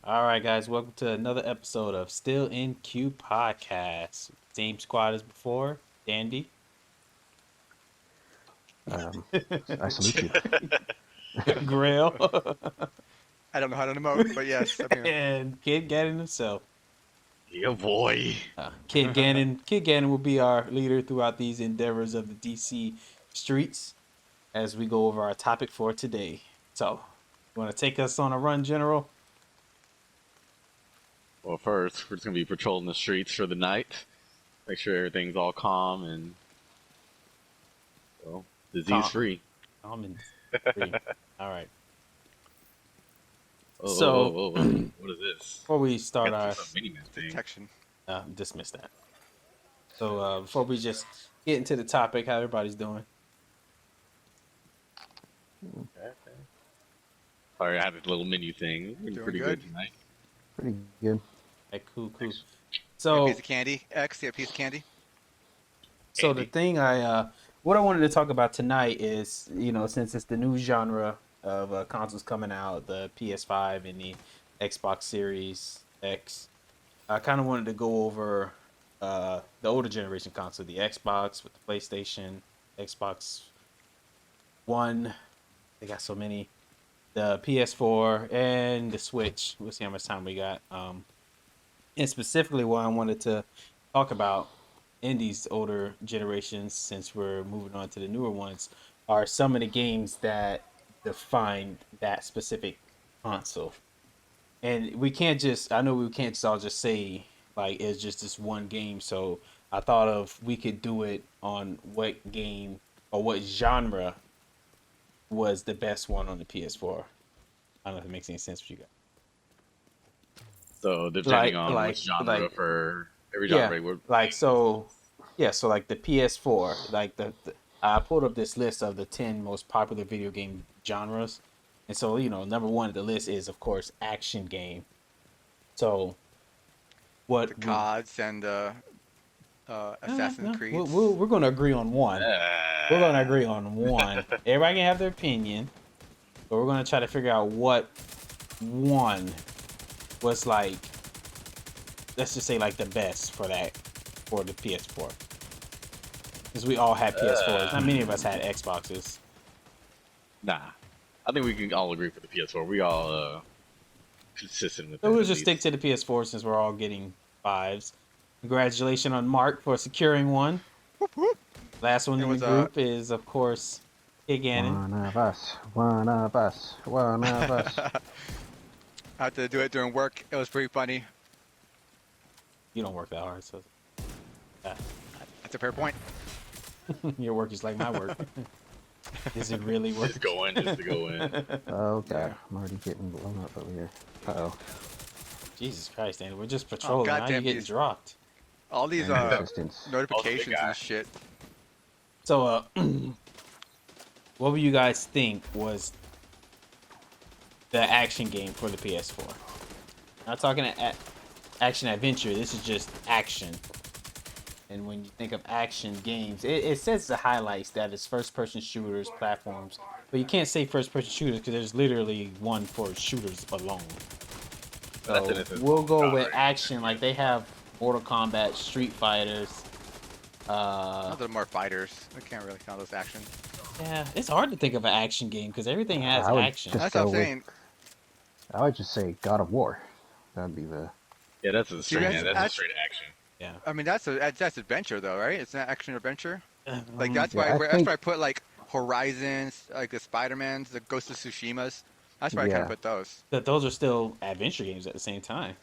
All right, guys, welcome to another episode of Still in Queue Podcast. Same squad as before, Dandy, I salute you. Grail, I don't know how to emote, but yes, I'm here. and Kid Gannon himself. Yeah, boy. Kid Gannon will be our leader throughout these endeavors of the DC streets as we go over our topic for today. So, you want to take us on a run, General? Well, first, we're just going to be patrolling the streets for the night. Make sure everything's all calm and, well, disease-free. Calm and free. All right. Oh, So- what is this? Before we start our Some mini-man thing. Protection. dismiss that. So before we just get into the topic, how everybody's doing? Okay. Sorry, I had a little menu thing. We're Doing pretty good. good tonight. Pretty good. Hey, cool. A So piece of candy. X, yeah, a piece of candy. so the thing what I wanted to talk about tonight is, since it's the new genre of consoles coming out, the PS5 and the Xbox Series X, I kind of wanted to go over the older generation console, the Xbox with the PlayStation, Xbox One. They got so many. The PS4 and the Switch. We'll see how much time we got. And specifically, what I wanted to talk about in these older generations, since we're moving on to the newer ones, are some of the games that define that specific console. And we can't just, I know we can't just all just say, like, it's just this one game. So I thought of we could do it on what game or what genre was the best one on the PS4. I don't know if it makes any sense for you guys. So, depending on like- which genre like- for every Yeah, genre, we're so like the PS4, like the I pulled up this list of the 10 most popular video game genres. And so, number one of the list is, of course, action game. So what The CODs and Assassin's Creed. we're going to agree on one. We're going to agree on one. Everybody can have their opinion, but we're going to try to figure out what one was like, let's just say like the best for the PS4. Because we all had PS4s. Not many of us had Xboxes. Nah. I think we can all agree for the PS4. We all consistent with So that. we'll at just stick least. to the PS4 since we're all getting 5s. Congratulations on Mark for securing one. Whoop, whoop. Last one It in was, the group is, of course, Kid Gannon. One of us. One of us. One of us. I had to do it during work. It was pretty funny. You don't work that hard, so That's a fair point. your work is like my work. Is it really work? Just go in, just to go in. Oh god, I'm already getting blown up over here. Uh-oh. Jesus Christ, Danny, we're just patrolling. Now you goddamn getting these- dropped. All these Resistance. notifications guy. and shit. So, what would you guys think was the action game for the PS4? Not talking action adventure. This is just action. And when you think of action games, it says the highlights that it's first-person shooters, platforms. But you can't say first-person shooters because there's literally one for shooters alone. That's So in its we'll go genre. with action. Like they have Mortal Kombat, Street Fighters. Those are more fighters. I can't really count those action. Yeah, it's hard to think of an action game because everything has I would action. just That's what I'm go with- saying. I would just say God of War. That'd be the... Yeah, that's a straight, that's- that's a that's- straight action. Yeah. I mean, that's adventure though, right? It's not action adventure. Like that's Yeah, why I that's think- why I put like Horizons, like the Spider-Mans, the Ghost of Tsushimas. That's why I kind Yeah. of put those. But those are still adventure games at the same time.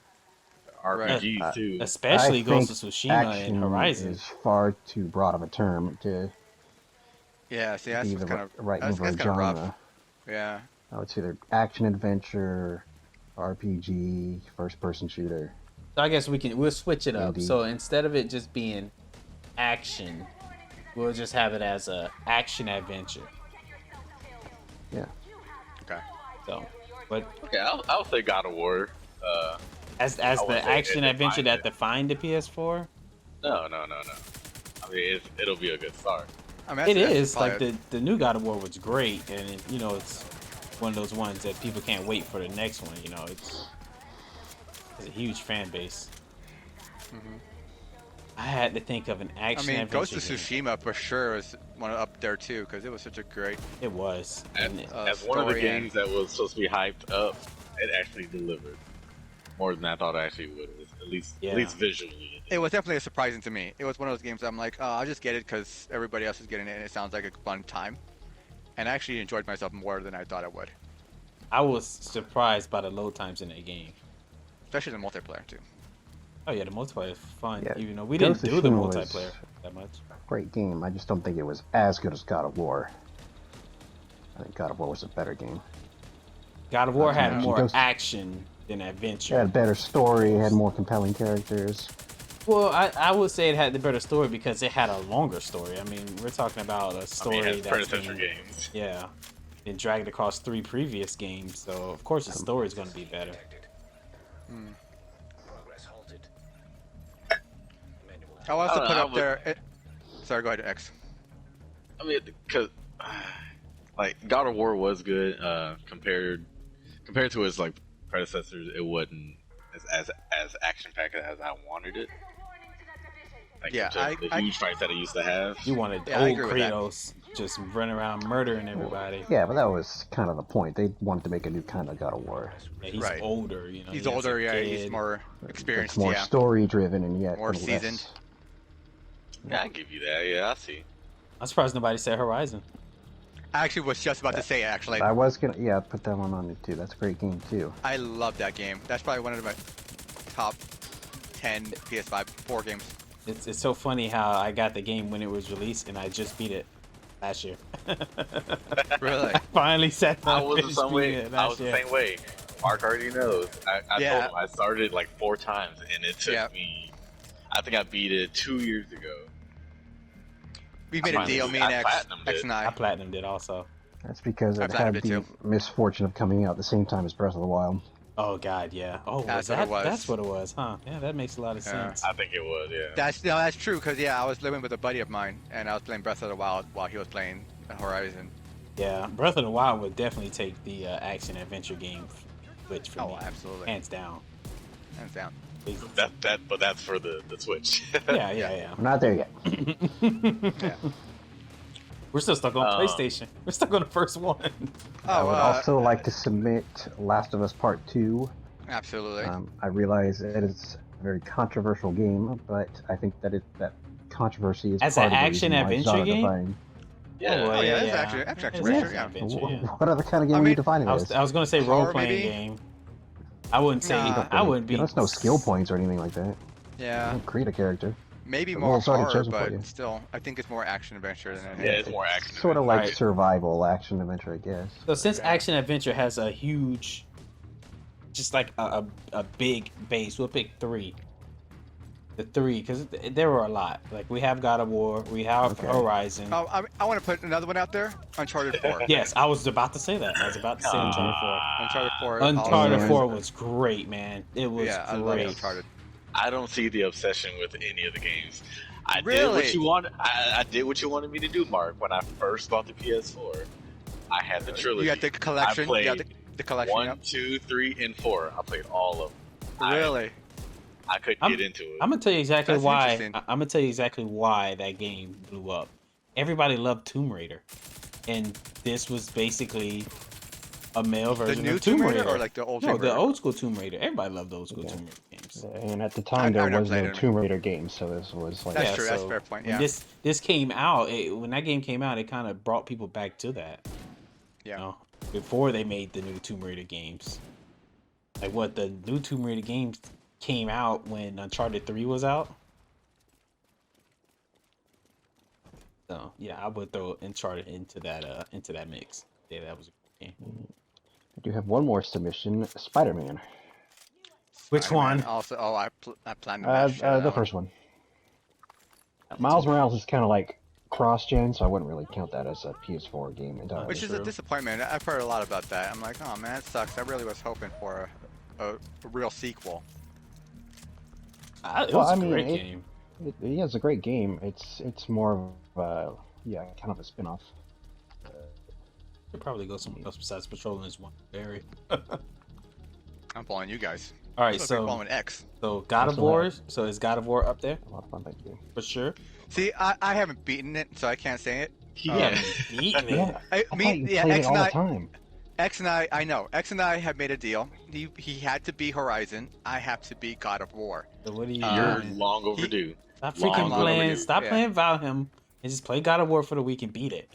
RPGs, too. Especially I Ghost of think Tsushima action and Horizon. is far too broad of a term to Yeah, see, that's be the kind of right that's, move or that's kind of rough. genre. Yeah. I would say they're action adventure, RPG, first person shooter. So I guess we'll switch it up. Indeed. So instead of it just being action, we'll just have it as a action adventure. Yeah. Okay. So, but Okay, I'll say God of War. as I would the say action it adventure defined that defined the PS4, No. I mean, it'll be a good start. I mean, it that's is probably like the new God of War was great, and it's one of those ones that people can't wait for the next one. It's has a huge fan base. I had to think of an I action mean, adventure Ghost of game. Tsushima for sure is one up there too, because it was such a great It was. And As one of the story and games that was supposed to be hyped up, it actually delivered more than I thought it actually would. At least visually. it was definitely surprising to me. It was one of those games I'm like, oh, I'll just get it because everybody else is getting it and it sounds like a fun time. And I actually enjoyed myself more than I thought I would, I was surprised by the load times in that game. especially the multiplayer too. Oh yeah, the multiplayer is fun. Yeah, Even though we Ghost didn't of do the Tsushima was multiplayer that much. Great game. I just don't think it was as good as God of War. I think God of War was a better game. God of War had Yeah. more Ghost- action than It adventure. had a better story, it had more compelling characters. Well, I would say it had the better story because it had a longer story. I mean, we're talking about a story it has that's predecessor been, games. yeah, been dragged across 3 previous games. So of course the story is going to be better. I will also I put don't up know, there. Sorry, go ahead, X. I mean, because like God of War was good compared to its like predecessors. It wasn't as action packed as I wanted it. Like, Yeah, the huge fights that it used to have. You wanted Yeah, I old agree with that. Kratos just running around murdering everybody. Yeah, but that was kind of the point. They wanted to make a new kind of God of War. Yeah, he's Right. older, you know. He's he has a older, yeah. He's kid. more experienced, It's more yeah. story driven and yet More less- seasoned. Yeah, I give you that. Yeah, I see. I'm surprised nobody said Horizon. I actually was just about to say it, actually. I was gonna, yeah, put that one on it too. That's a great game too. I love that game. That's probably one of my top 10 PS5 4 games. It's so funny how I got the game when it was released and I just beat it last year. Really? I finally sat down I and was the finished same beating way. it I last was the year. same way. Mark already knows. I Yeah. told him I started like 4 times, and it took Yeah. me. I think I beat it 2 years ago. We made I a deal, me finally- and I X, platinumed X it. and I I. platinumed it also. That's because I it planned had it the too. misfortune of coming out at the same time as Breath of the Wild. Oh god, yeah. Oh, That's was what it that? was. That's what it was, huh? Yeah, that makes a lot of Yeah. sense. I think it was. Yeah. That's true, because, yeah, I was living with a buddy of mine, and I was playing Breath of the Wild while he was playing Horizon. Yeah, Breath of the Wild would definitely take the action adventure game switch for Oh, me, absolutely. hands down. Hands down. But that's for the Switch. Yeah. We're not there yet. Yeah. We're still stuck on Uh, PlayStation. We're stuck on the first one. I Oh, would also like to submit Last of Us Part 2. absolutely. I realize it is a very controversial game, but I think that that controversy is As part an of the action reason why it's adventure game? genre-defined. Yeah. Oh, yeah, it's action It is adventure, yeah. adventure, yeah. What other kind of game I are you mean, defining I it was, as? I was gonna say Horror, role playing maybe? game. I wouldn't say. Nah. I wouldn't be. There's no skill points or anything like that. You Yeah. don't create a character. Maybe The more rules already horror, chosen for but you. still, I think it's more action adventure than Yeah, anything. it's more action. Sort of like Right. survival action adventure, I guess. So since action adventure has a huge, just like a big base, we'll pick 3. The 3, because there were a lot. Like we have God of War, we have Okay. Horizon. Oh, I want to put another one out there. Uncharted 4. Yes, I was about to say that. I was about to say Uncharted 4. Uncharted 4. Uncharted also- 4 was great, man. It was Yeah, I love great. Uncharted. I don't see the obsession with any of the games. I did Really? what you wanted. I did what you wanted me to do, Mark. When I first bought the PS4, I had the trilogy. You got the collection. I played You got the collection. 1, Yep. 2, 3, and 4. I played all of them. Really? I couldn't get into it. I'm gonna tell you exactly That's why. interesting. I'm gonna tell you exactly why that game blew up. Everybody loved Tomb Raider, and this was basically a male The version new of Tomb Raider, or like the old no, Tomb the Raider? old school Tomb Raider. Everybody loved the old school Tomb Raider games. And at the I time, there never was played no it. Tomb Raider game, so this was like... That's true. That's so a fair point. When Yeah. this came out, when that game came out, it kind of brought people back to that. Yeah. You know, before they made the new Tomb Raider games. Like what the new Tomb Raider games came out when Uncharted 3 was out. So yeah, I would throw Uncharted into that mix. Yeah, that was a good game. I do have one more submission, Spider-Man. Which Spider-Man one? Also, I planned to match The first one. Miles Morales is kind of like cross-gen, so I wouldn't really count that as a PS4 game entirely. Which is a True. disappointment. I've heard a lot about that. I'm like, oh man, that sucks. I really was hoping for a real sequel. It Well, was I a mean, great it- game. Yeah, it's a great game. It's more of kind of a spin-off. Could probably go somewhere else besides patrolling this one area. I'm following you guys. All right, It's like following X. so God of Also, War. So is God of War up there A lot of fun, thank you. for sure? See, I haven't beaten it, so I can't say it. Yeah. Beating it. Yeah, I thought you Yeah, played X it all and the I, time. X and I know. X and I have made a deal. He had to be Horizon. I have to be God of War. So what are you You're doing? long overdue. Stop long freaking playing. overdue, Stop yeah. playing Valheim and just play God of War for the week and beat it.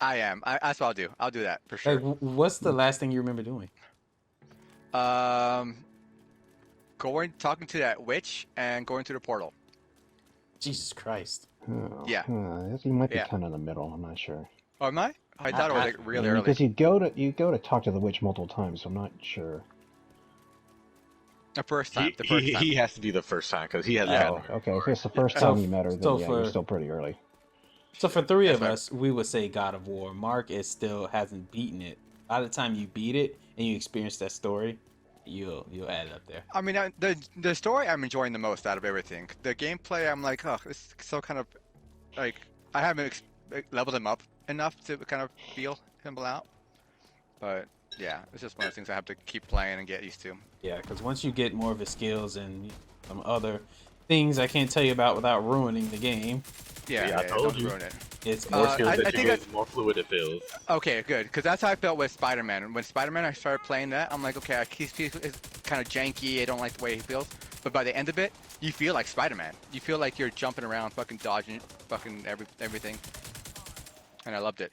I am. That's what I'll do. I'll do that for Like, sure. what's the last thing you remember doing? Talking to that witch and going through the portal. Jesus Christ. Yeah. You might be Yeah. kind of in the middle. I'm not sure. Oh, am I? I thought it was like really Yeah, early. because you go to talk to the witch multiple times. So I'm not sure. The first time. The first time. He has to be the first time because he hasn't had. Oh, okay. If it's the first So- time you met her, then so yeah, for- you're still pretty early. So for three That's of right. us, we would say God of War. Mark is still hasn't beaten it. By the time you beat it and you experience that story, you'll add it up there. I mean, the story I'm enjoying the most out of everything. The gameplay, I'm like, oh, it's so kind of like I haven't leveled him up enough to kind of feel him out. But yeah, it's just one of those things I have to keep playing and get used to. Yeah, because once you get more of his skills and some other things I can't tell you about without ruining the game, Yeah, I told don't you. ruin it. it's More I skills that think you that's- get, more fluid it feels. Okay, good, because that's how I felt with Spider-Man. When Spider-Man, I started playing that, I'm like, okay, he's kind of janky. I don't like the way he feels. But by the end of it, you feel like Spider-Man. You feel like you're jumping around, fucking dodging, fucking everything. And I loved it.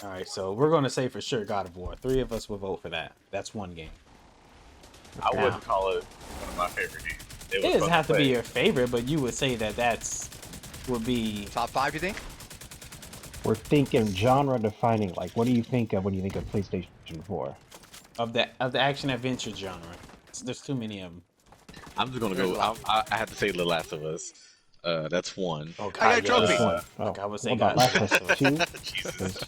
all right. So we're gonna say for sure God of War. Three of us will vote for that. That's one game. I wouldn't call it one of my favorite games. It was doesn't fun have to play. be your favorite, but you would say that would be Top 5, you think? We're thinking genre defining. Like, what do you think of when you think of PlayStation 4? of the action adventure genre. There's too many of them. I'm just gonna go. I have to say The Last of Us. That's one. Oh, I got a trophy. I would say What about God. Last of Us 2? Jesus.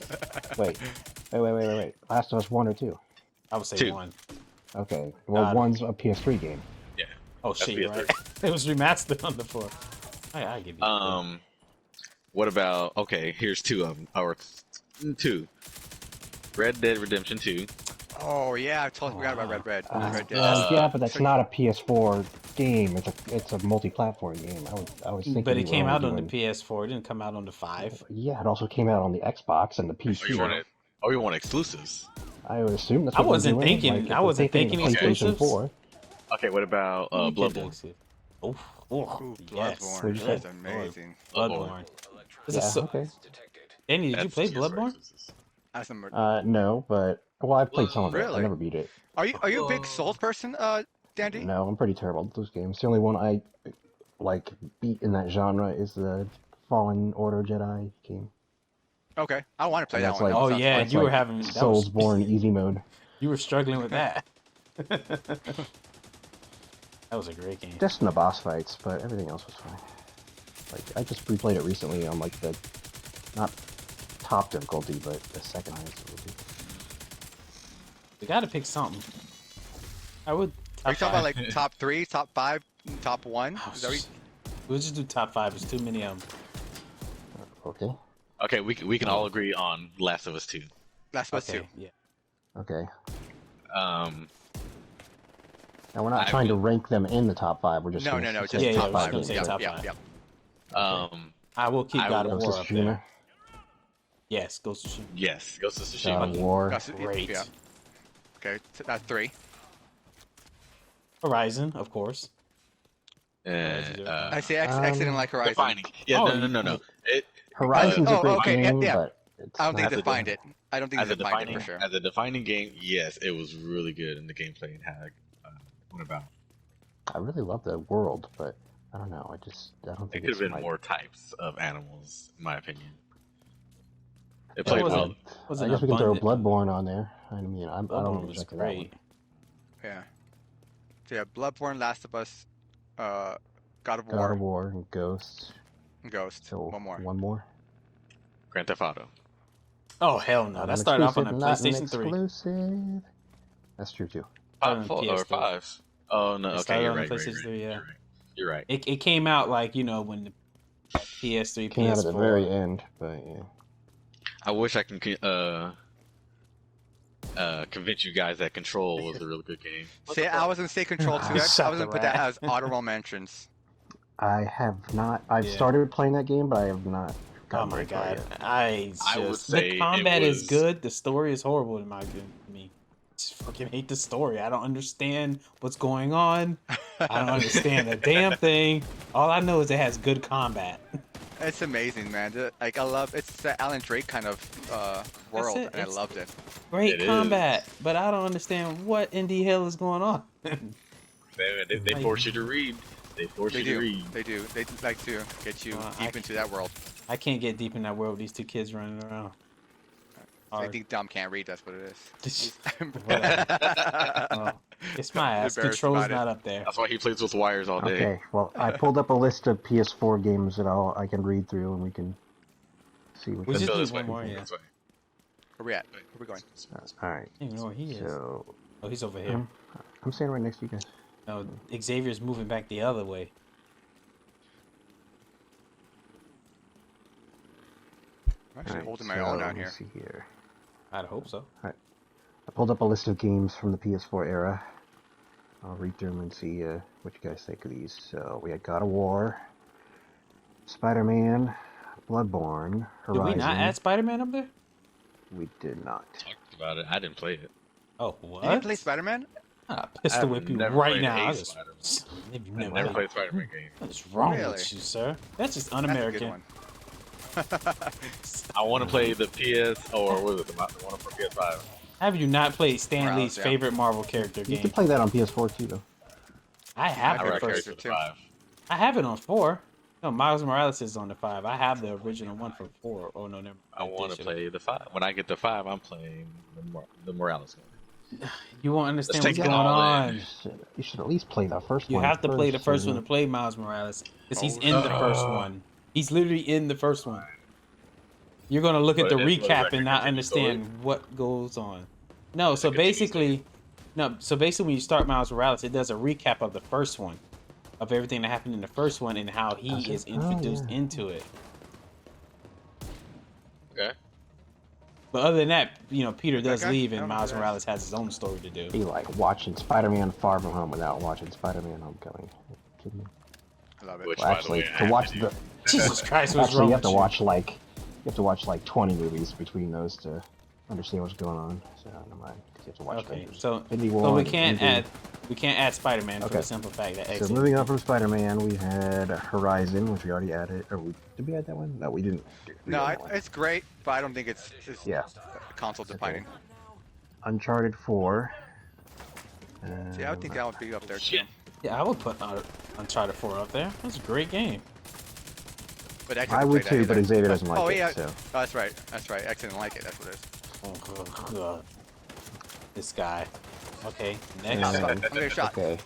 Wait. Last of Us 1 or 2? I would say Two. one. Okay. Well, God. one's a PS3 game. Yeah. Oh That's shit, you're right. PS3. It was remastered on the 4. I give you. What about? Okay, here's two of them. Or two. Red Dead Redemption 2. Oh yeah, I totally forgot about Red Dead. Yeah, but that's not a PS4 game. It's a multi-platform game. I was thinking. But you it were came only out on the doing- PS4. It didn't come out on the 5. Yeah, it also came out on the Xbox and the Oh, PC. you want exclusives? I would assume that's I what wasn't they're doing. thinking- Like, I if wasn't they're thinking thinking of PlayStation exclusives. 4. Okay, what about Bloodborne? Oof. Ooh, Yes. Bloodborne. Yes. That's amazing. Bloodborne. This Yeah, is so... okay. Danny, did you That's play Tears for Bloodborne? Exclusives. That's number. No, but I played some of it. I Really? never beat it. Are you a big Souls person, Dandy? No, I'm pretty terrible at those games. The only one I beat in that genre is the Fallen Order Jedi game. Okay, I want to play And that that's one. like- Oh That sounds yeah, fun. you were having that was- Soulsborne easy mode. You were struggling with that. That was a great game. Just in the boss fights, but everything else was fine. Like I just replayed it recently on like the not top difficulty, but the second highest difficulty. We gotta pick something. I would. Are you talking about five. like top 3, top 5, top 1? Oh, Is that what you- We'll just do top 5. There's too many of them. Okay. Okay, we can all agree on Last of Us 2. Last of Us 2. Okay, yeah. Okay. Now we're not I trying to would- rank them in the top 5. We're just No, gonna no, say just Yeah, top I was 5. gonna say Yeah, top yeah, 5. yeah. I will keep I God of will- Ghost War of up there. Tsushima, Yes, Ghost of Tsushima. Yes, Ghost of God Tsushima. of War. Great. Yeah. Okay, that's 3. Horizon, of course. And, I say X didn't like Horizon. Defining. Yeah, Oh, no. Horizon's a great okay, game, yeah. but it's I don't think not they As a defined it. I don't think As they a defined it defining for sure. as a defining game, yes, it was really good in the gameplay and had went about. I really love the world, but I don't know. I don't It think could it's have been my- more types of animals, in my opinion. It It played wasn't- well. I wasn't guess we can throw abundant. Bloodborne on there. I mean, I don't Bloodborne was reject that one. great. Yeah. So yeah, Bloodborne, Last of Us, God of God War, of War and Ghost. and Ghost. So One more. One more. Grand Theft Auto. Oh hell no! That started off on the Not an PlayStation 3. exclusive. That's true too. On Four or PS3. fives. Oh no, It okay, started you're on the right, right, PlayStation right. 3, yeah. You're right. It came out like when the PS3, Came out at the PS4. very end, but yeah. I wish I can convince you guys that Control was a really good game. See, I was gonna say Control 2X. I was gonna put that as honorable mentions. I have not. I've Yeah. started playing that game, but I have not. Oh my very far god! yet. I would just say the it combat is was- good. The story is horrible in my me. Just fucking hate the story. I don't understand what's going on. I don't understand a damn thing. All I know is it has good combat. It's amazing, man. Like I love it's the Alan Drake kind of world, it, and I it's- loved it. Great It combat, but I don't understand what in the hell is going on. They force you to read. They force They you to do. read. They do. They like to get you deep into that world. I can't get deep in that world with these two kids running around. I Hard. think Dom can't read. That's what it is. Whatever. Well, it's my ass. Embarrassed Control's about it. not up there. That's why he plays with wires all day. Okay, well, I pulled up a list of PS4 games that I can read through, and we can see what. We Let's just go need this one way. more, yeah. This way. Where we at? Where we going? All right. I don't even know where he is. So Oh, he's over here. I'm standing right next to you guys. No, Xavier's moving back the other way. I'm actually Alright, holding my so own down let me here. See here. I'd hope so. I pulled up a list of games from the PS4 era. I'll read through them and see what you guys think of these. So we had God of War, Spider-Man, Bloodborne, Horizon. Did we not add Spider-Man up there? We did not. Talked about it. I didn't play it. Oh, what? Did you play Spider-Man? Ah, pistol I've whip you never right played now. a I just, Spider-Man. maybe I never. never played a Spider-Man game. What is wrong Really? with you, sir? That's just That's a good un-American. one. I want to play the PS or what was it, the one for PS5. Have you not played Stan Morales, Lee's yeah. favorite Marvel character You game? can play that on PS4 too, though. I have My I the favorite rock first. character for the too. 5. I have it on 4. No, Miles Morales is on the 5. I have the original one for 4. Oh no, never. I want to play the 5. When I get the 5, I'm playing the Morales game. You won't understand Let's what's take going it all in. on. You should at least play the first You one. have to play the first one to and- play Miles Morales because he's Oh, in the first no. one. He's literally in the first one. You're gonna look at But the it is what recap it's and like not a continued understand what goes on. No, so Like a continued basically, when you start Miles Morales, it does a recap of the first one, of everything that happened in the first one and how he Does it? is Oh, introduced yeah. into it. Okay. But other than that, Peter does guy? leave I and don't know Miles who that Morales has his own story to do. Be like watching Spider-Man Far From Home without watching Spider-Man Homecoming. Are you kidding me? I love it. Which, Well, by actually, the way, I to have watch to the do. Jesus Christ, what's actually wrong you have with to you? watch like 20 movies between those to understand what's going on. So never mind. 'Cause you have to watch Okay, Avengers. so Infinity we War, can't Endgame. add Spider-Man for Okay. the simple fact that So exit. moving on from Spider-Man, we had Horizon, which we already added. Or did we add that one? No, we didn't. We No, did that one. it's great, but I don't think it's Yeah. console defining. Uncharted 4. See, I would think that would be up there too. Shit. Yeah, I would put Uncharted 4 up there. That's a great game. But X I didn't would play too, that but either. Xavier doesn't like Oh, it. yeah. So Oh, that's right. That's right. X didn't like it. That's what it is. Oh, God. This guy. Okay, I'm next. getting shot. okay.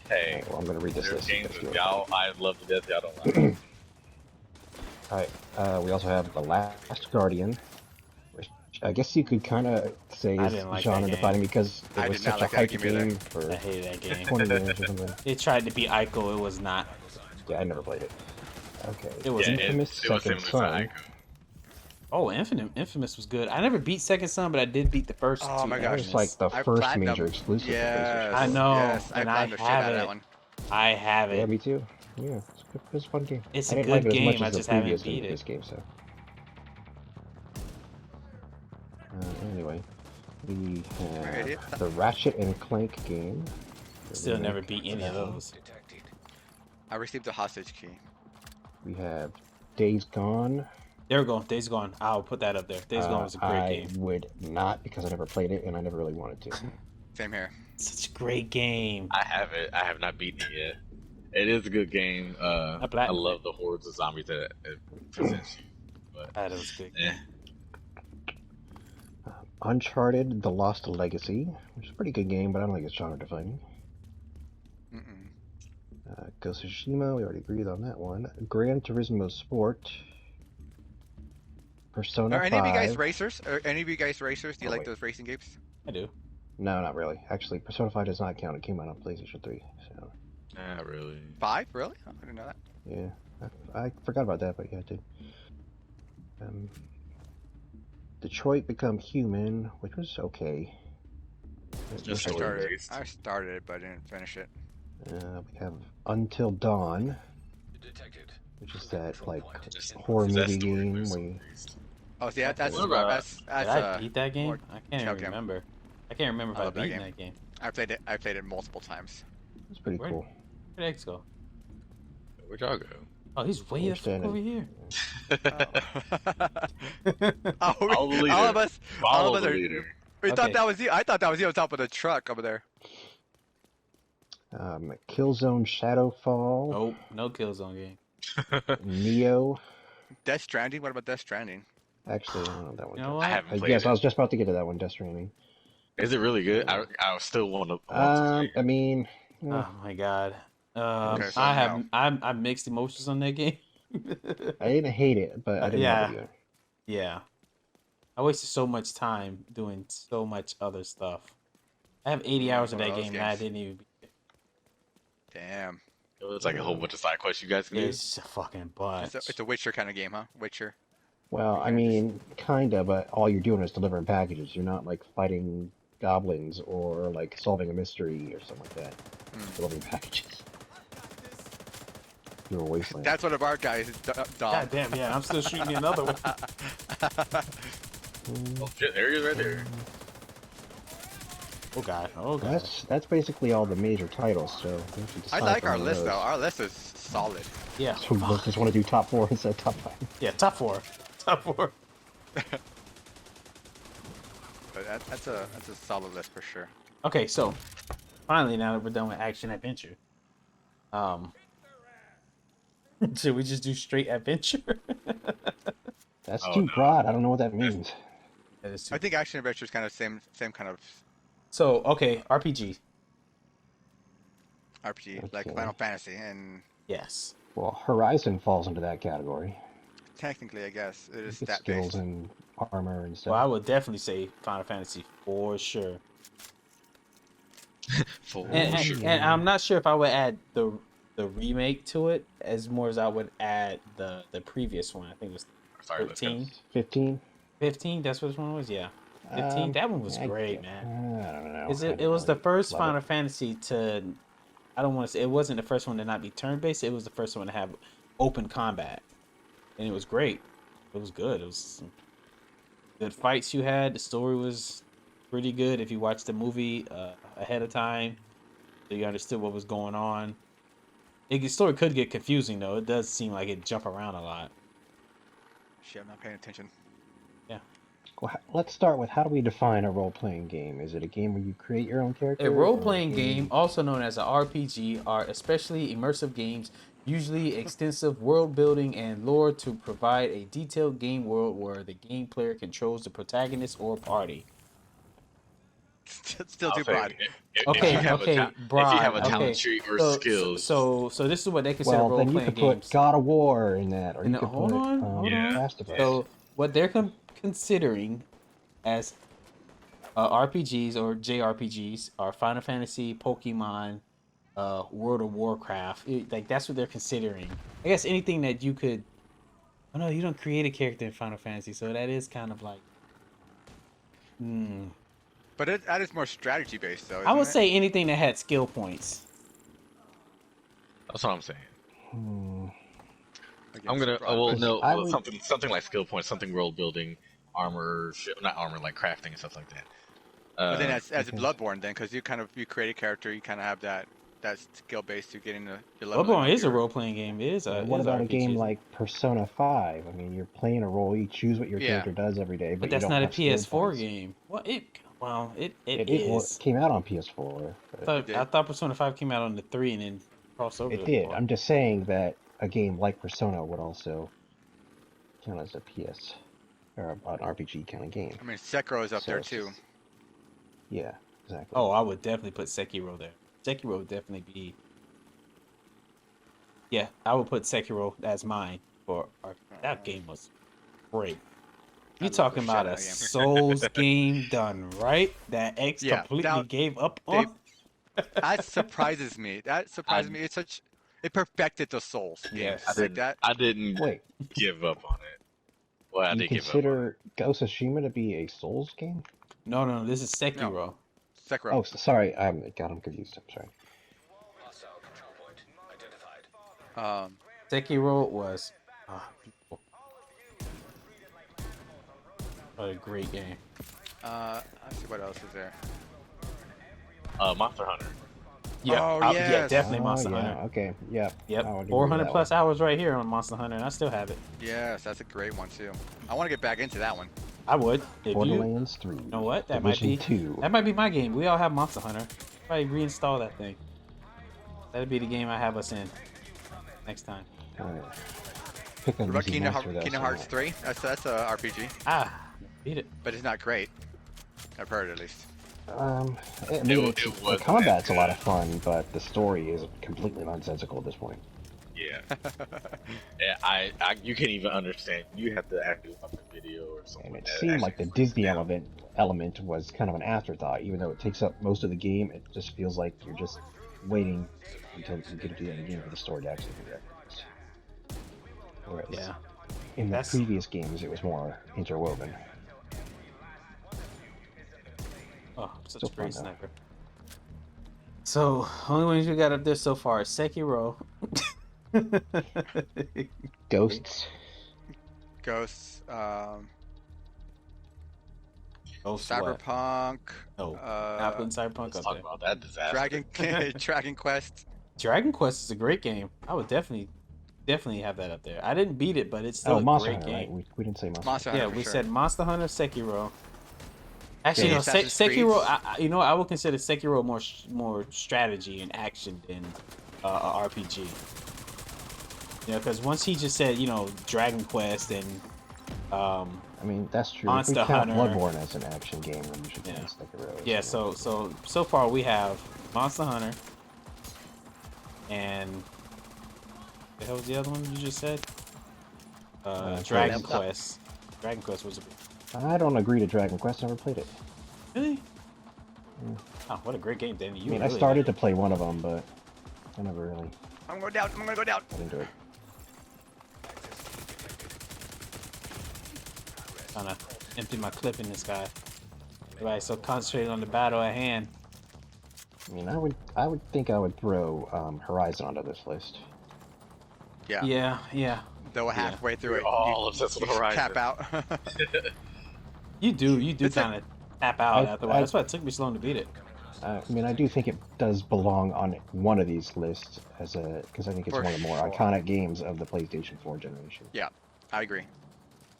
Hey, Alright, well, I'm gonna read this there's list. games Let's that go. y'all I love to death. Y'all don't like. Alright, we also have The Last Guardian, which I guess you could kind of say I is didn't like that genre game. defining because it I was did not such like a that hype game either. game for I hated that game. 20 years or something. It tried to be Ico, it was not. Yeah, I never played it. Okay. It was Yeah, Infamous it was Second similar to Son. Ico. Oh, Infamous was good. I never beat Second Son, but I did beat the first Oh two. my That gosh. was Infamous. like the I first platinum- major exclusive for Yes. PlayStation. I know, Yes, I and I platinumed the shit out have of that it. one. I have Yeah, it. me too. Yeah, it was a fun game. It's I a didn't good like it as game, much I as the just haven't previous beat it. Infamous game, so. Anyway, we Alrighty. have the Ratchet and Clank game. Still never beat any of those. I received a hostage key. We have Days Gone. There we go. Days Gone. I'll put that up there. Days Gone was a great I game. would not because I never played it and I never really wanted to. Same here. Such a great game. I have it. I have not beaten it yet. It is a good game. I platinum love the hordes of zombies that it presents you. But That was a good. eh. Uncharted: The Lost Legacy, which is a pretty good game, but I don't think it's genre defining. Mm-mm. Ghost of Tsushima, we already agreed on that one. Gran Turismo Sport. Persona Are 5. any of you guys racers? Are any of you guys racers? Do you Oh, like wait. those racing games? I do. No, not really. Actually, Persona 5 does not count. It came out on PlayStation 3. So, Not really. 5? Really? Oh, I didn't know that. yeah. I forgot about that, but yeah, I did. Detroit Become Human, which was okay. Just I story started. based. I started it, but I didn't finish it. We have Until Dawn, which is that like horror Is that movie story game based? where you, Oh, see, that's What about- that's Did I uh, beat that game? more I can't even Telltale. remember. I can't remember if I I love that beat game. that game. I played it. I played it multiple times. it's pretty Where- cool. Where'd X go? Where'd y'all go? Oh, he's way We're the fuck standing- over here. Oh, Follow the leader. all of us Follow the are. leader. We Okay. thought that was you. I thought that was you on top of the truck over there. Killzone Shadowfall, Nope, no Killzone game. Neo. Death Stranding. What about Death Stranding? Actually, I don't know that one. You know I what? haven't played Yes, it. I was just about to get to that one, Death Stranding. Is it really good? I still want to play. I mean, Oh my god. Okay, so I no. have I mixed emotions on that game. I didn't hate it, but I didn't yeah. love it either. Yeah. I wasted so much time doing so much other stuff. I have 80 hours of One that of those game and I games. didn't even beat it. Damn. It's like a whole bunch of side quests you guys can do. It's a fucking bunch. It's a Witcher kind of game, huh? Witcher. Well, I mean, kinda, but all you're doing is delivering packages. You're not like fighting goblins or like solving a mystery or something like that. Delivering packages. You're a wasteland. That's one of our guys. Dom. God damn, yeah, I'm still shooting another one. Oh shit, there he is right there. Oh god, oh god. That's basically all the major titles. So you should I decide like from our one of list those. though. Our list is solid. Yeah. So we both just want to do top 4 instead of top 5. Yeah, top 4. Top 4. But that's a solid list for sure. Okay, so finally now that we're done with action adventure. Should we just do straight adventure? That's Oh, too no. broad. I don't know what that means. That is too- I think action adventure is kind of same kind of So, okay, RPG. RPG like Okay. Final Fantasy, and Yes. Well, Horizon falls into that category. technically, I guess it is You get stat skills based. and armor and stuff. Well, I would definitely say Final Fantasy for sure. For And, sure. and I'm not sure if I would add the remake to it as more as I would add the previous one. I think it was Sorry, let's go. 13. 15? 15, that's what this one was? Yeah. 15. That one was I great, get- man. I don't know. Is I it didn't was the really first love Final it. Fantasy to, I don't want to say, it wasn't the first one to not be turn-based. It was the first one to have open combat. And it was great. It was good. It was some good fights you had. The story was pretty good if you watched the movie ahead of time. So you understood what was going on. The story could get confusing, though. It does seem like it jump around a lot. Shit, I'm not paying attention. Well, let's start with how do we define a role-playing game? Is it a game where you create your own character? A or role-playing game, also known as an RPG, are especially immersive games, usually extensive world building and lore to provide a detailed game world where the game player controls the protagonist or party. Still I'll too say, broad. if Okay, you have okay, a if broad, you have a okay. talent tree or So, skills, so this is what they consider Well, then you role-playing could games. put God of War in that, or And you could hold put on, hold on. Last of Us. So what they're considering as RPGs or JRPGs are Final Fantasy, Pokemon, World of Warcraft. Like that's what they're considering. I guess anything that you could. Oh no, you don't create a character in Final Fantasy, so that is kind of like. But that is more strategy based though. I would isn't it? say anything that had skill points. that's what I'm saying. Again, I'm gonna. it's broad. Well, no, I well, would- something like skill points, something world building, armor, not armor, like crafting and stuff like that. But then as a okay. Bloodborne, then because you create a character, you kind of have that skill base to get into your level. Bloodborne is a role playing game. It is a. what it is about a RPGs. game like Persona 5? I mean, you're playing a role, you choose what your Yeah. character does every day, but, But you that's don't not a have skill PS4 points. game. Well, it Well, is. it came out on PS4. but I thought Persona 5 came out on the 3 and then crossed over. it to did. 4. I'm just saying that a game like Persona would also count as a PS or an RPG kind of game. I mean, Sekiro is up So there it's too. just- Yeah, exactly. Oh, I would definitely put Sekiro there. Sekiro would definitely be. Yeah, I would put Sekiro as mine for that game was great. I You love talking the about shit a out of that game. Souls game done right that X Yeah, completely that- gave up they- on? That surprises me. Me. It perfected the Souls games. Yes. I Like didn't. that. I didn't Wait, give up on it. Well, I Do you did give up on it. consider Ghost of Tsushima to be a Souls game? No, no, this is No, Sekiro. Sekiro. Oh, sorry. I'm confused. I'm sorry. Um, Sekiro was beautiful. What a great game. let's see what else is there. Monster Hunter. Yeah, Oh, yeah, yes. definitely Oh Monster yeah. Hunter. Okay. Yeah. Yep, I would agree with 400 that plus one. hours right here on Monster Hunter, and I still have it. Yes, that's a great one too. I want to get back into that one. I would if you. Borderlands 3. You know what? Division 2. That might be my game. We all have Monster Hunter. Probably reinstall that thing. That'd be the game I have us in next time. Alright. Pick a What about easy Kingdom, master though, Kingdom so Hearts 3? That's a RPG, Ah, beat it. but it's not great. I've heard at least. I mean, It the wasn't combat's that a lot good. of fun, but the story is completely nonsensical at this point. Yeah. Yeah, you can't even understand. You have to actually watch a video or something. And it that seemed like the actually breaks it Disney down. element was kind of an afterthought, even though it takes up most of the game. It just feels like you're just waiting until you get to the end of the game for the story to actually progress. Whereas Yeah. in the That's- previous games, it was more interwoven. Oh, such So a great fun, though. sniper. So, only ones we got up there so far is Sekiro. Ghosts. Ghosts, Ghost what? Cyberpunk, No, not putting Cyberpunk Let's up talk there. about that disaster. Dragon Quest. Dragon Quest is a great game. I would definitely have that up there. I didn't beat it, but it's still Oh, a Monster great Hunter, right? game. We didn't say Monster. Monster Yeah, Hunter. we for said sure. Monster Hunter, Sekiro. Actually, Yeah, no, Assassin's Sekiro. Creed. I would consider Sekiro more strategy and action than a RPG. You know, because once he just said, Dragon Quest and I mean, that's true. Monster if we count Hunter. Bloodborne as an action game, then we should Yeah. count Sekiro. yeah, so far we have Monster Hunter and the hell was the other one you just said? Dragon Level Up. Quest. Dragon Quest was a I don't agree to Dragon Quest. Never played it. really. Yeah. Oh, what a great game, Danny! I mean, I started to play one of them, but I never really I'm going down. I'm gonna go down. got into it. Trying to empty my clip in this guy. Everybody's so concentrated on the battle at hand. I mean, I would think I would throw Horizon onto this list. Yeah. Yeah. Though halfway through it, all you, obsessed with you Horizon. tap out. You do It's a- kind of tap out I- after a while. That's why it took me so long to beat it. I mean, I do think it does belong on one of these lists because I think it's For one of the more sure. iconic games of the PlayStation 4 generation. I agree.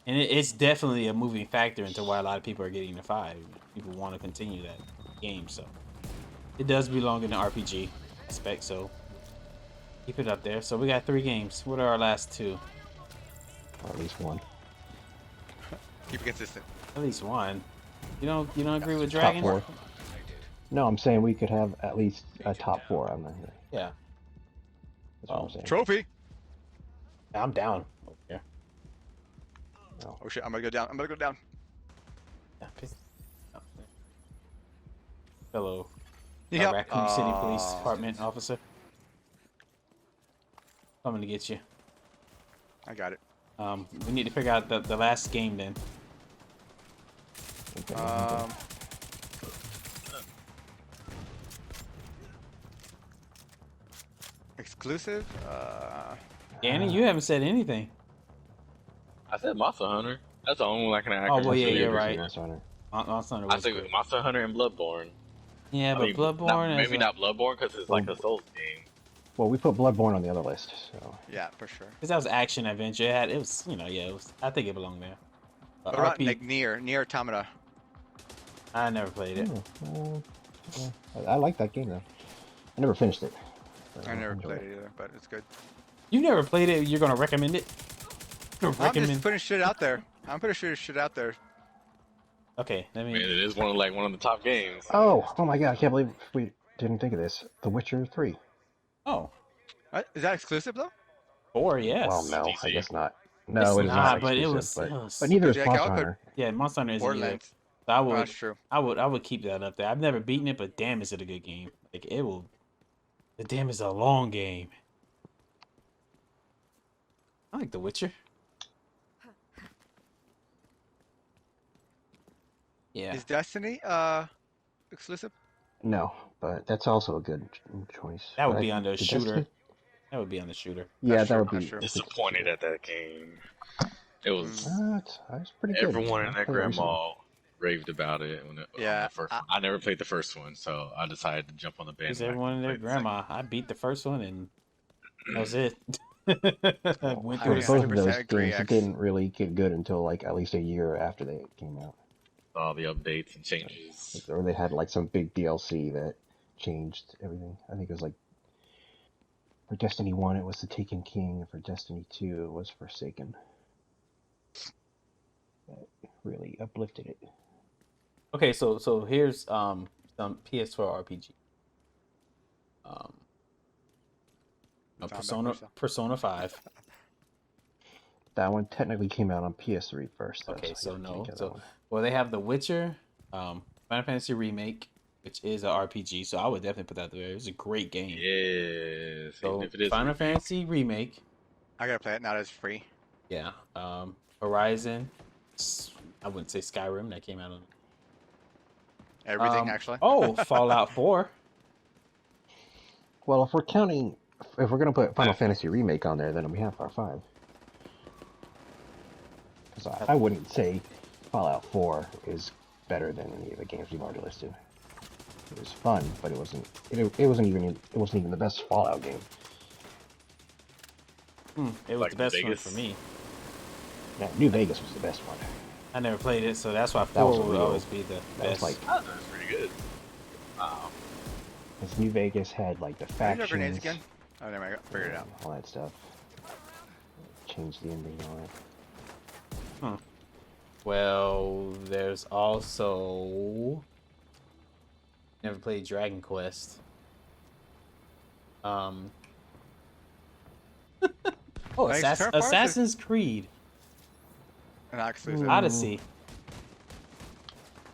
And it's definitely a moving factor into why a lot of people are getting the 5. People want to continue that game, so it does belong in the RPG aspect. So keep it up there. So we got 3 games. What are our last 2? Or at least one. Keep it consistent. At least one. You don't agree with Top Dragon? 4. No, I'm saying we could have at least a top 4 on there. Yeah, That's what I'm saying. Trophy. I'm down. Yeah. Oh shit! I'm gonna go down. I'm gonna go down. Fellow Yep. Raccoon City Police Department officer. Coming to get you. I got it. We need to figure out the last game then. Okay. Exclusive. Danny, you haven't said anything. I said Monster Hunter. That's the only one I can Oh, well, yeah, you're right. Monster Hunter. Monster Hunter I was think great. Monster Hunter and Bloodborne. Yeah, I but mean, Bloodborne maybe not Bloodborne because it's like a Souls game. Well, we put Bloodborne on the other list, so Yeah, for sure. because that was action adventure. It was, it was. I think it belonged there. What about RP, like Nier Automata? I never played it. yeah, I like that game though. I never finished it. but I never enjoyed played it either, but it's good. You never played it. You're gonna recommend it? I'm just putting shit out there. I'm putting shit out there. Okay, let I mean, me. it is one of the top games. Oh my god, I can't believe we didn't think of this. The Witcher 3. Oh, Is that exclusive though? 4, yes. Well, no, I DC. guess not. It's No, it is not, not but it exclusive, was- but neither is Yeah, Monster I would put- Hunter. Yeah, Monster Hunter isn't either. Borderlands. So I Oh, would, that's true. I would keep that up there. I've never beaten it, but damn, is it a good game? Like it will. The damn is a long game. I like The Witcher. Yeah, Is Destiny exclusive? No, but that's also a good choice. that But would be on the the shooter. Destiny, That would be on the shooter. yeah, That's that true. would That's be true. if it's a Disappointed shooter. at that game. It was Mm. It's pretty good. everyone I and their played it recently. grandma raved about it on Yeah. the first one. I never played the first one, so I decided to jump on the Is bandwagon everyone and and their play the second. grandma? I beat the first one and that was it. Well, Went through for the I both of second. 100% those agree, games, it X. didn't really get good until like at least a year after they came out, All the updates and changes. or they had like some big DLC that changed everything. I think it was like for Destiny 1, it was the Taken King, and for Destiny 2, it was Forsaken. That really uplifted it. Okay, so here's some PS4 RPG. Um, John back yourself. Persona 5. That one technically came out on PS3 first, though, Okay, so so you can't no. get that So one. well, they have The Witcher, Final Fantasy Remake, which is a RPG. So I would definitely put that there. It's a great game. Yes, even So if it is a Final remake. Fantasy Remake, I gotta play it now that it's free. yeah. Horizon, I wouldn't say Skyrim that came out on. Everything, actually. Oh, Fallout 4. Well, if we're gonna put Final Last one. Fantasy Remake on there, then we have our 5. Because I wouldn't say Fallout 4 is better than any of the games we've already listed. It was fun, but it wasn't. It wasn't even the best Fallout game. It was Like the best one Vegas. for me. Yeah, New Vegas was the best one. I never played it, so that's why That was 4 a would real- always be the That was best. like, Oh, that's pretty good. Wow. because New Vegas had like the Can I factions, do grenades again? Oh, never mind. I figured it out. all that stuff. Changed the ending on it. Well, there's also never played Dragon Quest. Oh, Thanks, Turf Park. Assassin's Creed Not exclusive. Odyssey.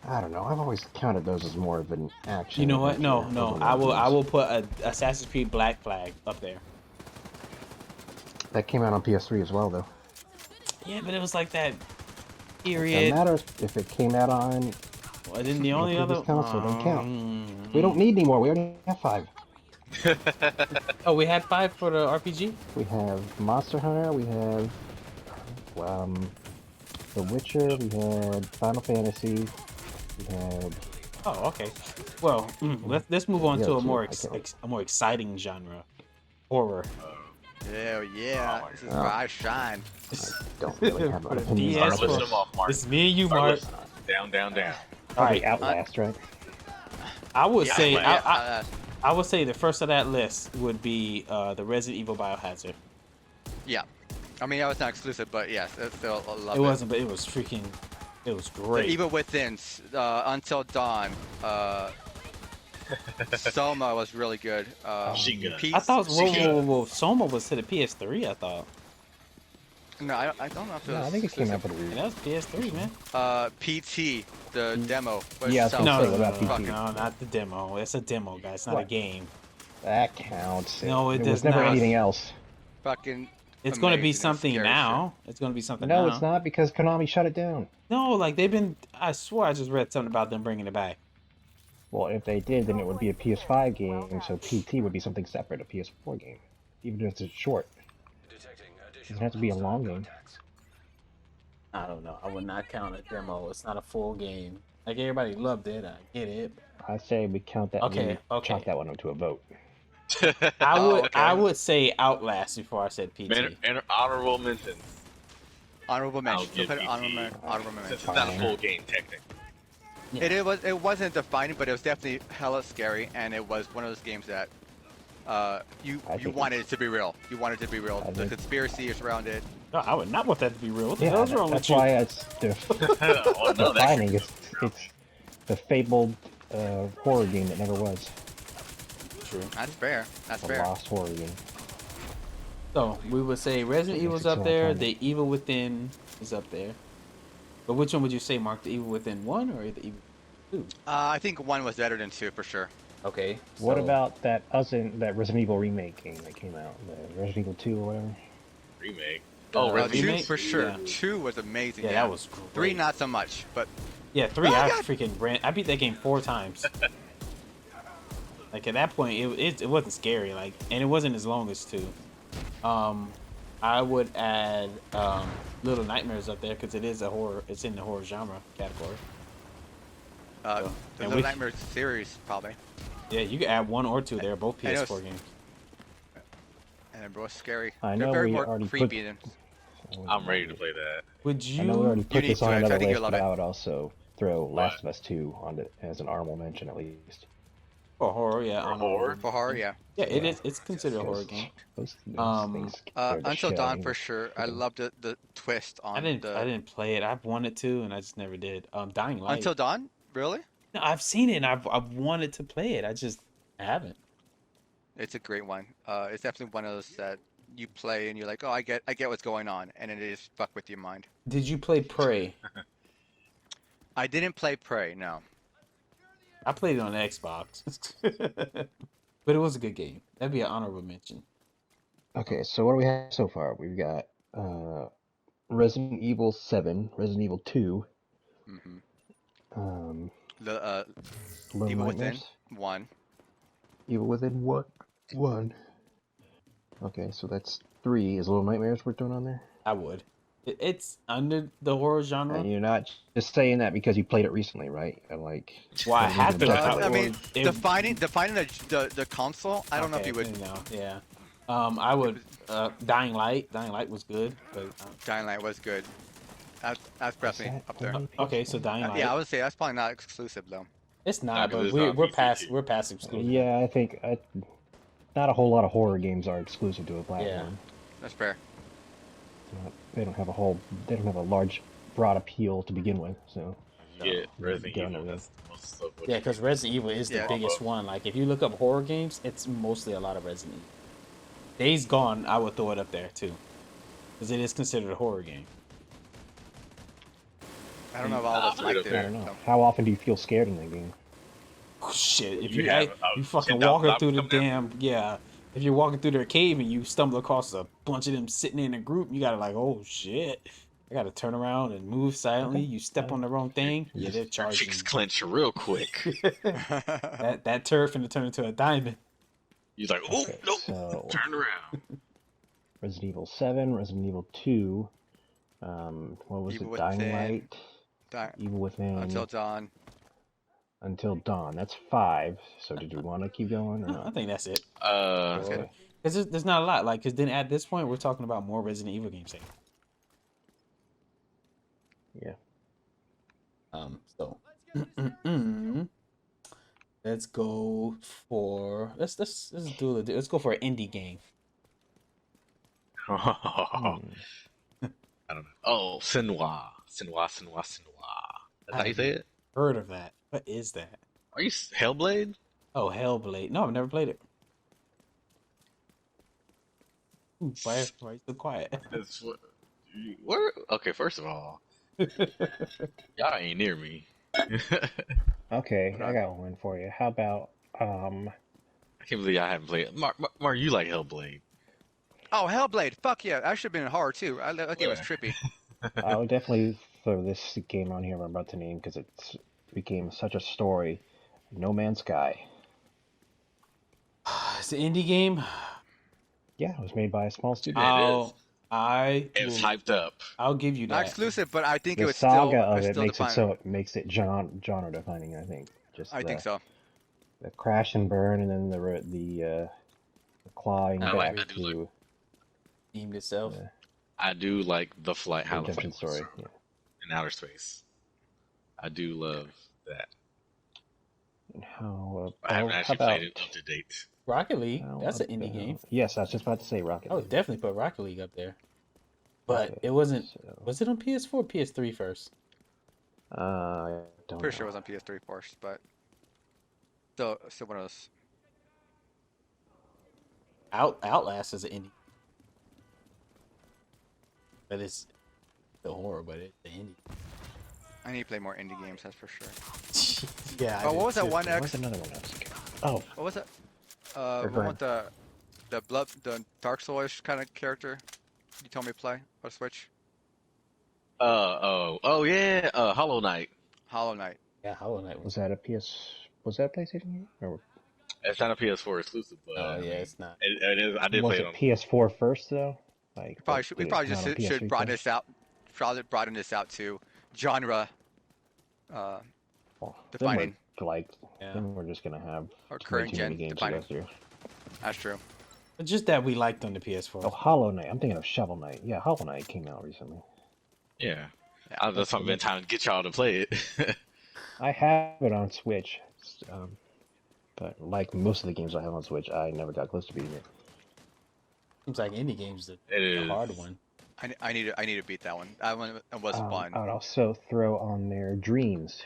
I don't know. I've always counted those as more of an action. You know what? No, adventure no. over I games. will put a Assassin's Creed Black Flag up there. That came out on PS3 as well, though. Yeah, but it was like that Doesn't period. matter if it came out on. Well, then the only previous other console don't count. We don't need any more. We already have 5. Oh, we had 5 for the RPG. We have Monster Hunter. We have The Witcher. We had Final Fantasy. We had. Oh, okay. Well, let's move on Yeah, to a two. more I can't- a more exciting genre, horror. Hell yeah. Oh, This is God. where I shine. Don't really have For an the opinion. DS Start listing them off, Mark. This is me and you, Start Mark. listing them. Down, down, down. All right. Outlast, right? I would Yeah, say yeah, I would say the first of that list would be the Resident Evil Biohazard. Yeah. I mean, that was not exclusive, but yes, it's still a love It wasn't, but it was freaking. It was The great. Evil Within, Until Dawn, Soma was really good. Shinga. Peace. I thought Sega. whoa, Soma was to the PS3. I thought. No, I don't know if it No, was I think it came out exclusive. for the Yeah, that was PS3, man. PT, the demo. Was Yeah, I was so gonna No, say, no, what no, about no, PT? no, not the demo. It's a demo, guys. It's not a What? game. That counts. No, it There does was never not. anything else. fucking. It's going to be amazing. It's something scary now. It's going to be something No, now. it's not because Konami shut it down. No, like they've been. I swear, I just read something about them bringing it back. Well, if they did, then it would be a PS5 game, so PT would be something separate, a PS4 game. Even if it's short. It doesn't have to be a long game. I don't know. I would not count a demo. It's not a full game. Like everybody loved it. I get it. I say we count that. Okay, we okay. Chalk that one up to a vote. I would. okay. I would say Outlast before I said PT. And honorable mentions. Honorable I'll mention. give Put it PT. honorable Since mention. it's not a full game, technically. Yeah. It wasn't defining, but it was definitely hella scary, and it was one of those games that you I think wanted it to be real. You wanted it to be real. I The think- conspiracy is around it. No, I would not want that to be real. What the Yeah, hell's wrong that's with you? why it's Oh, no, that defining. It's the fabled horror game that never was. True. That's fair. That's A fair. lost horror game. So we would say Resident Yes, Evil's it's up all there. kind of- The Evil Within is up there. But which one would you say, Mark? The Evil Within 1 or the Evil 2? I think one was better than two for sure. Okay. What so- about that Resident Evil remake game that came out? The Resident Evil 2 or whatever? remake. Oh, the Resident Two Evil remake. for sure. Yeah, 2 was amazing. yeah, that was Three great. not so much, but Yeah, three. oh my I god. freaking ran. I beat that game 4 times. Like at that point, it wasn't scary. Like, and it wasn't as long as 2. Um, I would add Little Nightmares up there because it is a horror. It's in the horror genre category. So, The and Little we, Nightmares series probably. yeah, you can add 1 or 2. They're both I know PS4 games. And they're both scary. I They're know very we more already creepy than. I'm ready to play that. Would I know we already you? put need this to, on X. I another think list, you'll love but it. I would also throw What? Last of Us 2 on it as an honorable mention at least. For horror, yeah, For honorable horror? mention. For horror, yeah. Yeah, it Yeah. is. It's considered a horror game. Those things scared the Until shit out of Dawn me. for sure. I loved the twist I on didn't. I the didn't play it. I've wanted to, and I just never did. Dying Light. Until Dawn. Really? No, I've seen it. And I've wanted to play it. I just haven't. It's a great one. It's definitely one of those that you play and you're like, oh, I get what's going on, and it is fuck with your mind. Did you play Prey? I didn't play Prey, no. I played it on the Xbox, but it was a good game. That'd be an honorable mention. Okay, so what do we have so far? We've got Resident Evil 7, Resident Evil 2, hmm um, The Little Evil Nightmares, Within 1. Evil Within what? 1. Okay, so that's 3. Is Little Nightmares worth throwing on there? I would. It's under the horror genre. And you're not just saying that because you played it recently, right? Like, Well, I had to. I mean, it- defining the console. I don't know if you would. No, yeah. I would. Dying Light. Dying Light was good, but Dying Light was good. That's is definitely that up there. only okay. PS4? So Dying Light. Yeah, I would say that's probably not exclusive though. It's Nah, not, 'cause but it's we're on we're PC past too. we're past exclusive. Yeah, I think not a whole lot of horror games are exclusive to a platform. Yeah. That's fair. They don't have they don't have a large, broad appeal to begin with. So Yeah, Resident Done Evil. with That's the most stuff. Yeah, because Resident Evil is the Yeah. biggest one. Like, if you look up horror games, it's mostly a lot of Resident Evil. Days Gone, I would throw it up there too, because it is considered a horror game. I don't know if all of us Nah, liked I it. I don't know. so. How often do you feel scared in that game? Oh, shit, if You you have you about fucking 10,000 walking through the zombies coming damn if you're walking through their cave and you stumble across a bunch of them sitting in a group, you gotta like, oh shit, I gotta turn around and move silently. You step on the wrong thing, yeah, they're charging. Cheeks clench real quick. that turf and turn into a diamond. He's like, oh, Okay, nope, so turn around. Resident Evil 7, Resident Evil 2, what was Evil it? Dying Within. Light, Di- Evil Within, Until Dawn. Until Dawn. That's 5. So did you want to keep going or I not? think that's it. Or- Because there's not a lot. Like, because then at this point, we're talking about more Resident Evil games. Yeah. So let's go for let's go for an indie game. Hmm. I don't know. Oh, Senua. That's how you say it? Heard of that? What is that? Are you Hellblade? Oh, Hellblade. No, I've never played it. Why are you so quiet? That's what. Where? Okay, first of all, y'all ain't near me. Okay, I got one for you. How about I can't believe I haven't played it. Mark, you like Hellblade? Oh, Hellblade! Fuck yeah! I should have been in horror too. That game was trippy. I would definitely throw this game on here I'm about to name because it became such a story. No Man's Sky. It's an indie game. Yeah, it was made by a small studio. It was hyped up. I'll give you Not that. exclusive, but I think it The was saga still, of it still makes it defining. so it makes it genre defining. I think. Just I think so. The crash and burn, and then the clawing I back do like- to Themed itself. Yeah. I do like the flight, the how the redemption flight story. was Yeah. in outer space. I do love that. And how I haven't how actually about played it up to date. Rocket League. how That's an indie about- game. Yes, I was just about to say Rocket I would League. definitely put Rocket League up there. But Okay, it wasn't. so, Was it on PS4 or PS3 first? I don't Pretty sure it know. was on PS3 first, but still one of those. Outlast is an indie. But it's the horror, but it's the indie. I need to play more indie games, that's for sure. Yeah. Oh, what was that one There X? was another one I was thinking. Oh, What was it? Or One with the Dark Souls kind of character. You told me to play or Switch. Oh yeah, Hollow Knight. Hollow Knight. Yeah, Hollow Knight was. Was that a PS? Was that a PlayStation game? Or It's not a PS4 exclusive, but Oh I yeah, mean, it's not. it is. I did was play it it on. PS4 first though? Like, but We did it probably come out just on should PS3 broaden first? this out. Probably broaden this out to genre uh, Well, defining Yeah, then we're just gonna have or way current too many gen games to go defining. through. That's true. but just that we liked on the PS4. Oh, Hollow Knight. I'm thinking of Shovel Knight. Yeah, Hollow Knight came out recently. Yeah, Yeah. that's why I've been trying to get y'all to play it. I have it on Switch, but like most of the games I have on Switch, I never got close to beating it. Seems like indie games It the is hard one. I need to beat that one. That one was fun. I would also throw on there Dreams.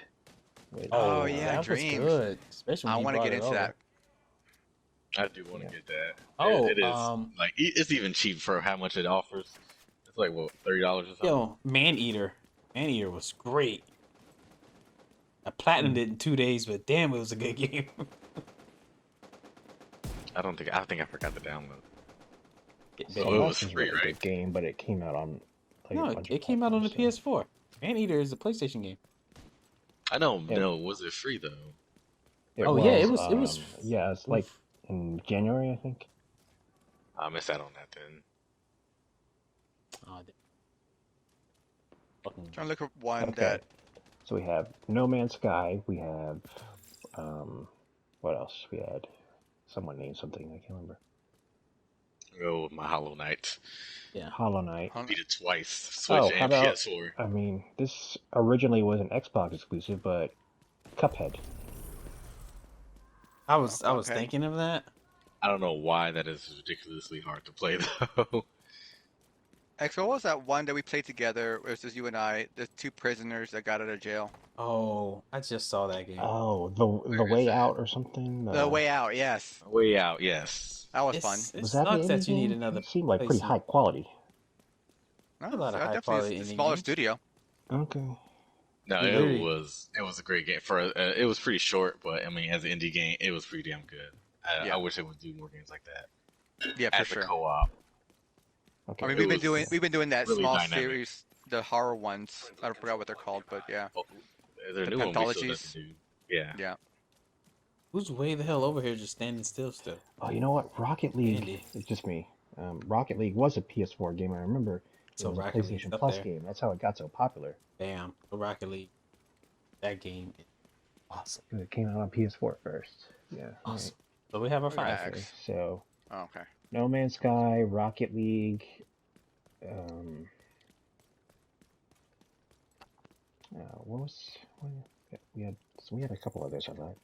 Which, Oh, yeah, that Dreams. was good. Especially when I you want to brought get it into over. that. I do want to Yeah. get that. Oh, it is like it's even cheap for how much it offers. It's like what, $30 or something. Yo, Man Eater. Man Eater was great. I platinumed it in 2 days, but damn, it was a good game. I think I forgot to download. Get So big. it Lost was is a free, really right? good game, but it came out on like, a No, bunch it of came out on the platforms, so- PS4. Man Eater is a PlayStation game. I know. Yeah. No, was it free though? Oh, yeah, it was. Yeah, it's like in January, I think. I missed out on that then. Oh, fucking Trying to look for one Okay. that So we have No Man's Sky. We have what else? We had someone named something. I can't remember. Go with my Hollow Knight. yeah. Hollow Knight. hung- Beat it twice. Switch Oh, how and about? PS4. I mean, this originally was an Xbox exclusive, but Cuphead. I was Okay. thinking of that. I don't know why that is ridiculously hard to play though. X, what was that one that we played together? It was just you and I, the two prisoners that got out of jail. Oh, I just saw that game. Oh, the Where is Way that? Out or something. The Way Out, yes. Way Out, yes. That was fun. It Was that sucks the that indie you need game? another. It seemed like pretty place high quality. No, a lot of definitely high-quality a indie smaller games. studio. Okay. No, You it literally- was a great game. For it was pretty short, but I mean, as an indie game, it was pretty damn good. Yeah. I wish it would do more games like that Yeah, for as sure. a co-op. Okay. I mean, It was we've been doing that really small dynamic. series, the horror ones. I forgot what they're called, but yeah. Oh, there's a The new one we still have Pentologies? to do. Yeah. Yeah. Who's way the hell over here just standing still? Oh, you know what? Rocket League. Andy. It's just me. Rocket League was a PS4 game. I remember it So was a Rocket League's PlayStation up Plus there. game. That's how it got so popular. Damn, the Rocket League. That game is awesome. It came out on PS4 first. Yeah. all Awesome. So we have our five. right. Relax. Okay, so Oh, okay. No Man's Sky, Rocket League. We had a couple others. I thought.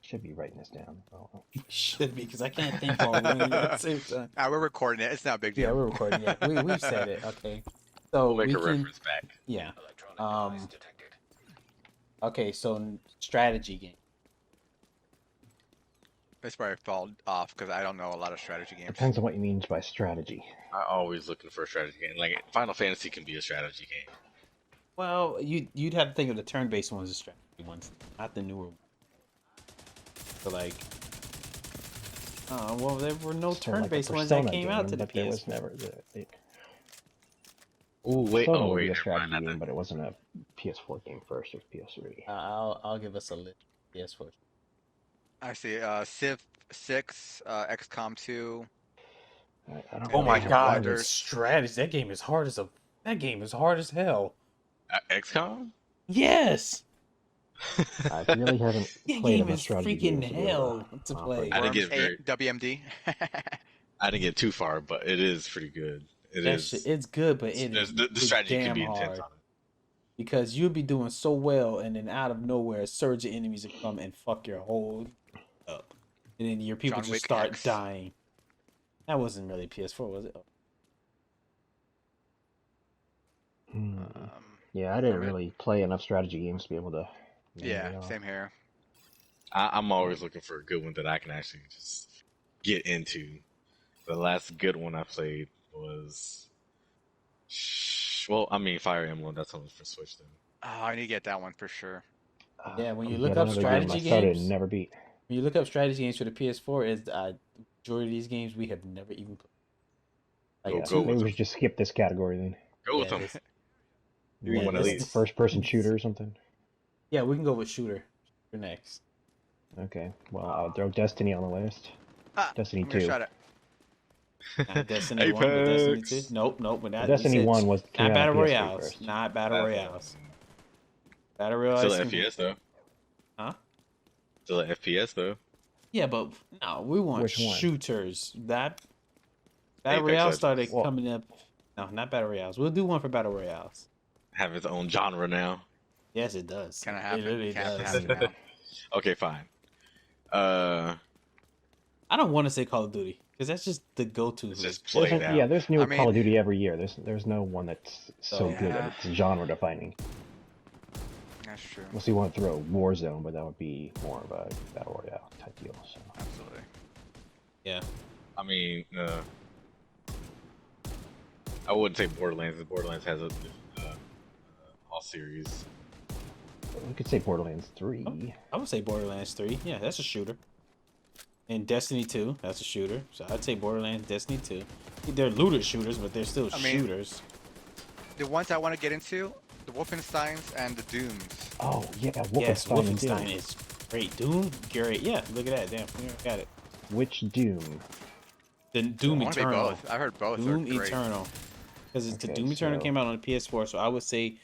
Should be writing this down. Oh, Should be because I can't think while we're doing it at the same time. We're recording it. It's not a big Yeah, deal. we're recording. Yeah, we've said it. Okay. So We'll make we a can, reference back. Yeah. Okay, so strategy game. It's probably fall off because I don't know a lot of strategy games. depends on what you mean by strategy. I'm always looking for a strategy game. Like Final Fantasy can be a strategy game. Well, you'd have to think of the turn-based ones as strategy ones, not the newer ones. So like, well, there were no So, like, a turn-based ones that Persona came game, out to the but there was PS. never Oh wait, Persona oh would be wait, a never strategy mind. game, but it wasn't a PS4 game first. It was PS3. I'll give us a list. PS4. I see. Civ 6, XCOM 2. I don't Oh know my Age of God, Wonders. the strategy! That game is hard as That game is hard as hell. XCOM? Yes. I really haven't That played game enough is strategy freaking games to be able hell to operate play. I didn't Worms get very- 8, WMD. I didn't get too far, but it is pretty good. It That is. shit, it's good, but it is the strategy damn can be hard. intense on it. Because you'll be doing so well, and then out of nowhere, a surge of enemies will come and fuck your whole up, and then your people John just Wick start X. dying. That wasn't really PS4, was it? Hmm. Um, Yeah, I didn't Alright. really play enough strategy games to be able to. name yeah, it off. same here. I'm always looking for a good one that I can actually just get into. The last good one I played was, well, I mean Fire Emblem. That's only for Switch though. Oh, I need to get that one for sure. Yeah, when you Yet look up another game strategy I started games- and never beat. When you look up strategy games for the PS4, is majority of these games we have never even played. Like Go, Yeah, go maybe with we them. should just skip this category then. Go with yeah, them. this, You You yeah, want want to to this, go leave? first person shooter or something? yeah, we can go with shooter for next. Okay, well, I'll throw Destiny on the list. Ah, Destiny I'm gonna 2. shot it. Not Destiny 1, but Destiny 2. Apex. Nope, nope. We're Well, not, we Destiny said 1 came not out on battle PS3 royales. first. Not battle That's royales. Battle still royales an can be, FPS though. huh? Still an FPS though. Yeah, but no, we want Which one? shooters. That battle Apex royale Legends started Well, coming up. No, not battle royales. We'll do one for battle royales. have its own genre now. Yes, it does. Kind of It happen. literally Can't does. happen now. Okay, fine. Uh, I don't want to say Call of Duty because that's just the go-to. it's just there's played out. there's new I mean- Call of Duty every year. There's no one that's so Oh, good yeah. that it's genre defining. That's true. Unless you want to throw Warzone, but that would be more of a battle royale type deal. So. Absolutely. Yeah. I mean, I wouldn't say Borderlands. Borderlands has a all series. We could say Borderlands 3. Oh. I would say Borderlands 3. Yeah, that's a shooter. And Destiny 2, that's a shooter. So I'd say Borderlands, Destiny 2. They're looter shooters, but they're still I mean- shooters. The ones I want to get into, the Wolfensteins and the Dooms. Oh yeah, Wolfenstein. Yes, and Wolfenstein Doom. is great. Doom, great. Yeah, look at that. Damn, we got it. Which Doom? The Doom I want to be Eternal. both. I heard both are Doom great. Eternal. Because the Okay, Doom Eternal so- came out on the PS4, so I would say,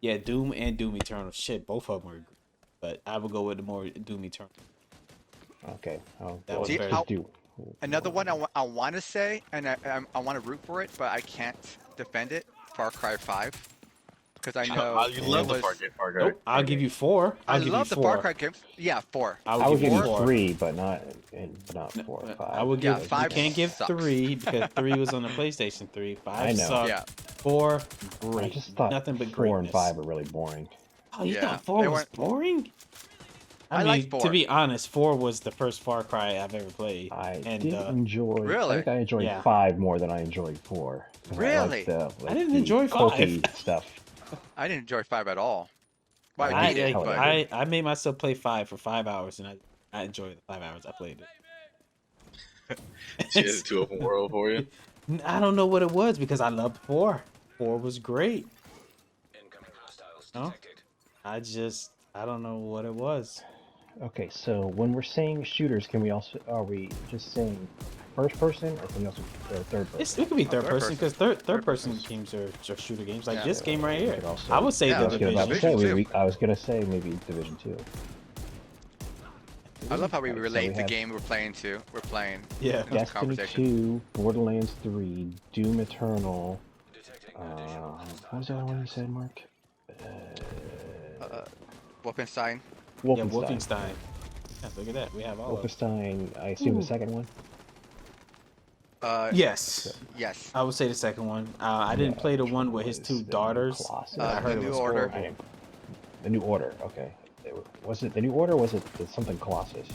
yeah, Doom and Doom Eternal. Shit, both of them were, but I would go with the more Doom Eternal. Okay, That was See, very- I'll- Doom. Another one I want to say, and I want to root for it, but I can't defend it. Far Cry 5, because I know You love it the was- Far Cry. Nope, I'll give you 4. I I'll give love you the 4. Far Cry games. Yeah, 4. I I would would give give you you 4. 3, but not 4 or 5. I would give. Yeah, 5 You can't give sucks. 3 because 3 was on the PlayStation 3. 5 I know. sucked. Yeah. 4, I great. just thought Nothing but 4 and greatness. 5 were really boring. Oh, you Yeah, thought 4 they was weren't- boring? I I like mean, 4. to be honest, 4 was the first Far Cry I've ever played. I And, didn't enjoy. Really? I think I enjoyed Yeah. 5 more than I enjoyed 4. 'Cause I Really? liked the, I didn't the enjoy 5. culty stuff. I didn't enjoy 5 at all. Well, I I beat it, like- but I made myself play 5 for 5 hours, and I enjoyed the 5 hours I played it. It's too open world for you. I don't know what it was because I loved 4. 4 was great. No? I don't know what it was. Okay, so when we're saying shooters, are we just saying first person, or can we also third person? It could be third third person because third Third person person. games are just shooter games like Yeah. this game right We here. could also- I would say Yeah, the I was gonna about to Division. say, Division I was gonna say maybe Division 2. I love how we Right, so relate we the have- game we're playing to. We're playing. Yeah. in this Destiny conversation. 2, Borderlands 3, Doom Eternal. What was the other one you said, Mark? Wolfenstein. Yeah, Wolfenstein. Wolfenstein. Yeah, look at that. We have all of them. Wolfenstein, I assume Ooh. the second one? Yes. Yes. I would say the second one. I didn't Yeah, play the which one with his was 2 the daughters. Colossus? I heard The it New was Order. horrible. The New Order, okay. Was it the New Order or was it something Colossus?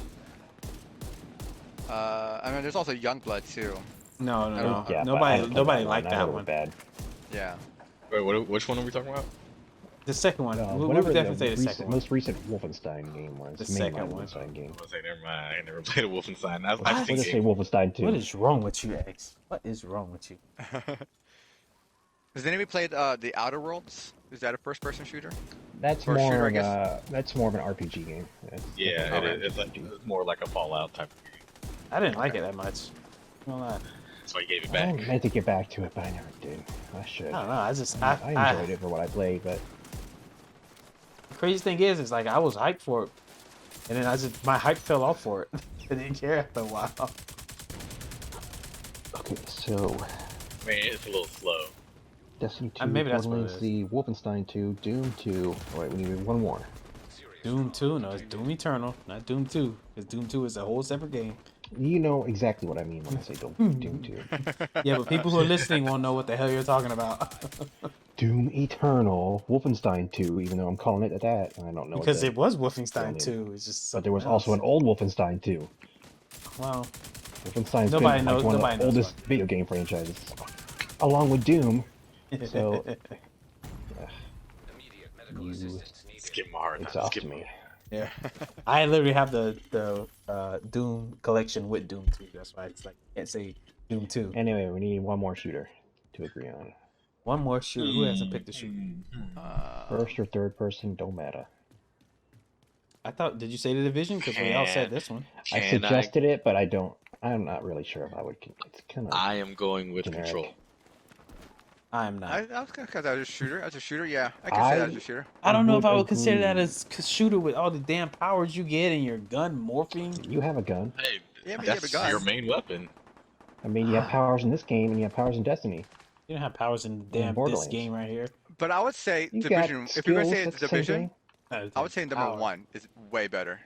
I mean, there's also Youngblood too. No, no, I no. don't- Yeah, but I Nobody haven't played that liked I that heard it was one. bad. Yeah. Wait, which one are we talking about? The second one. We Whatever would definitely say the the second one. most recent Wolfenstein game was. The mainline second one. Wolfenstein game. I was say never mind. I ain't never played a Wolfenstein. I was What? We'll just say thinking. Wolfenstein 2. What is wrong with you, X? What is wrong with you? Has anybody played the Outer Worlds? Is that a first-person shooter? That's or more shooter, I of guess? that's more of an RPG game. That's Yeah, definitely it's an like RPG. it's more like a Fallout type of game. I didn't like it that much. No lie. That's why you gave it I back. meant to get back to it, but I never did. I should. I don't know. I enjoyed it for what I played, but The crazy thing is like I was hyped for it, and then my hype fell off for it. I didn't care after a while. okay. So Man, it's a little slow. Destiny 2, maybe that's what it Borderlands 3, Wolfenstein 2, Doom 2. Oh, wait, we need one more. Doom 2, no, it's Doom Eternal, not Doom 2. Because Doom 2 is a whole separate game. You know exactly what I mean when I say Doom 2. Yeah, but people who are listening won't know what the hell you're talking about. Doom Eternal, Wolfenstein 2, even though I'm calling it that, and I don't know Because what it was Wolfenstein name. 2. It's just but there was something also an else. old Wolfenstein 2. Well, Wolfenstein's Nobody been knows- like one nobody of the knows oldest video game franchises, along with Doom. So you It's giving my heart. exhaust me. yeah. I literally have the Doom collection with Doom 2. That's why it's like I can't say Doom 2. Anyway, we need one more shooter to agree on. One more shooter. Who hasn't picked a shooter? First or third person, don't matter. I thought. Did you say the Division? Because we all said this one. I Can suggested it, but I don't. I'm not really sure if I would. It's kind of. I am going with generic. Control. I am not. I was gonna consider that as a shooter. As a shooter, yeah, I can say that as a shooter. I don't know if I would agree. consider that as a shooter with all the damn powers you get and your gun morphing. You have a gun. Hey, Yeah, but you have that's a gun. your main weapon. I mean, you have powers in this game, and you have powers in Destiny. You don't have powers in damn this Borderlands. game right here. But I would say You Division. got If you're gonna say skills, it's that's the same Division, thing. I would say number one is way better.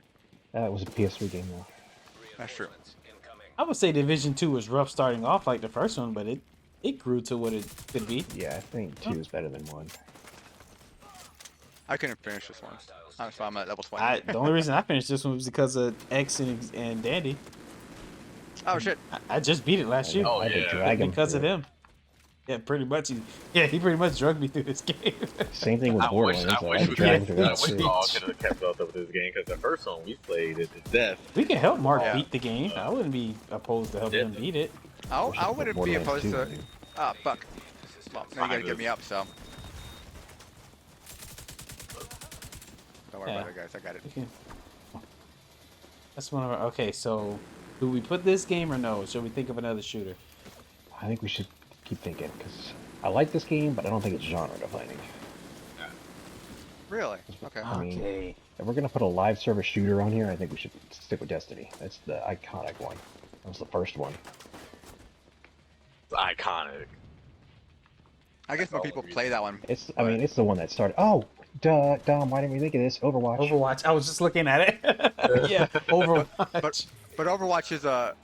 That was a PS3 game, though. That's true. I would say Division 2 was rough starting off like the first one, but it grew to what it could be. Yeah, I think 2 is better than 1. I couldn't finish this one. That's why I'm at level 20. The only reason I finished this one was because of X and Dandy. Oh shit! I just beat it last year. Oh, I had to yeah. drag him Because through of it. him. Yeah, pretty much. He pretty much drugged me through this game. Same thing with I wish, Borderlands. I I wish had we to drag him could. through I that wish too. we all could have kept up with this game because the first one we played it to death. We can help Mark Yeah. beat the game. I wouldn't be opposed to helping him beat it. I wouldn't be Borderlands opposed 2, to. dude. Ah, fuck. Well, now you gotta get me up, so. Don't worry Yeah. about it, guys. I got it. Okay. That's one of our. Okay, so do we put this game or no? Should we think of another shooter? I think we should keep thinking, because I like this game, but I don't think it's genre defining. Really? Okay. I mean, Okay. if we're gonna put a live service shooter on here, I think we should stick with Destiny. That's the iconic one. That was the first one. It's iconic. I guess more people play that one. It's, I mean, it's the one that started. Oh, duh, Dom, why didn't we think of this? Overwatch. Overwatch. I was just looking at it. Yeah, Overwatch. But Overwatch is a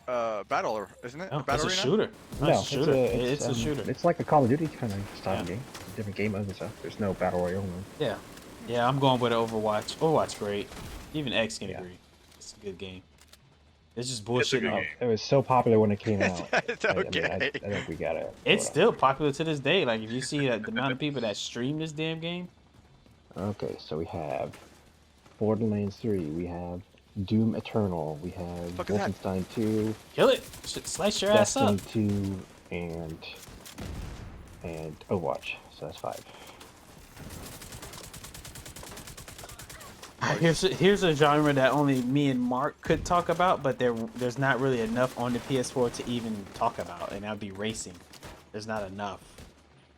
battle, isn't it? No, a it's battle a arena? shooter. No, it's a shooter. It's a shooter. It's like a Call of Duty kind of style Yeah. game. Different game modes and stuff. There's no battle royale mode. Yeah. Yeah, I'm going with Overwatch. Overwatch great. Even X can Yeah. agree. It's a good game. It's just bullshit. good Oh, game. It was so popular when it came out. It's I mean, okay. I think we gotta. It's still popular to this day. Like if you see the amount of people that stream this damn game. Okay, so we have Borderlands 3. We have Doom Eternal. We have Fuck is that? Wolfenstein 2. Kill it. Slice your ass Destiny up. 2 and Overwatch. So that's 5. Here's a genre that only me and Mark could talk about, but there's not really enough on the PS4 to even talk about, and that'd be racing. There's not enough.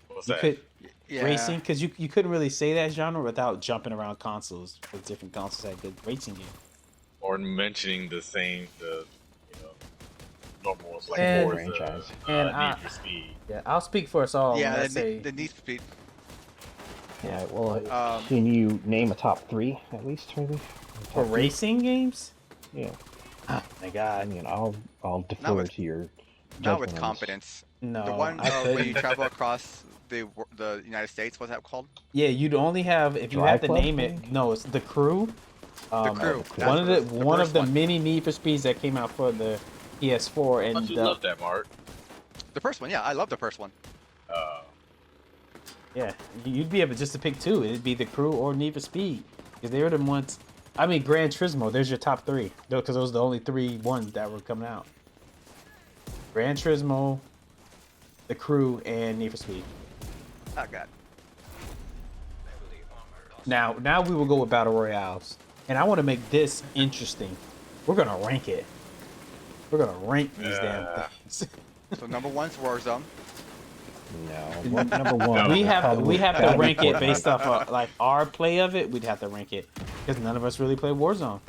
What's You that? could Yeah. racing because you couldn't really say that genre without jumping around consoles with different consoles that had good racing games. Or mentioning the normal ones like And- Forza, franchise. And Need for Speed. Yeah, I'll speak for us all. Yeah, when I the, say the Need for Speed. Yeah, well, Um, can you name a top 3 at least, maybe? for Top three? racing games. Yeah. Oh my I god, mean, I'll defer with- to your. Not with judgment on this. confidence. no, The one I where you couldn't. travel across the United States. What's that called? Yeah, you'd only have if you Drive have to Club, name I it. think? No, it's the Crew. The Crew. That's One of the the one of first the one. many Need for Speeds that came out for the PS4 I and thought you loved that, Mark. The first one. Yeah, I love the first one. yeah, you'd be able just to pick two. It'd be the Crew or Need for Speed because they were the ones. I mean, Gran Turismo. There's your top three because those are the only 3 ones that were coming out. Gran Turismo, the Crew, and Need for Speed. Oh god. Now we will go with battle royales, and I want to make this interesting. We're gonna rank it. We're gonna rank these damn things. So number one's Warzone. No, number one. we is have probably to gotta be rank it Fortnite. based off of like our play of it. We'd have to rank it because none of us really play Warzone.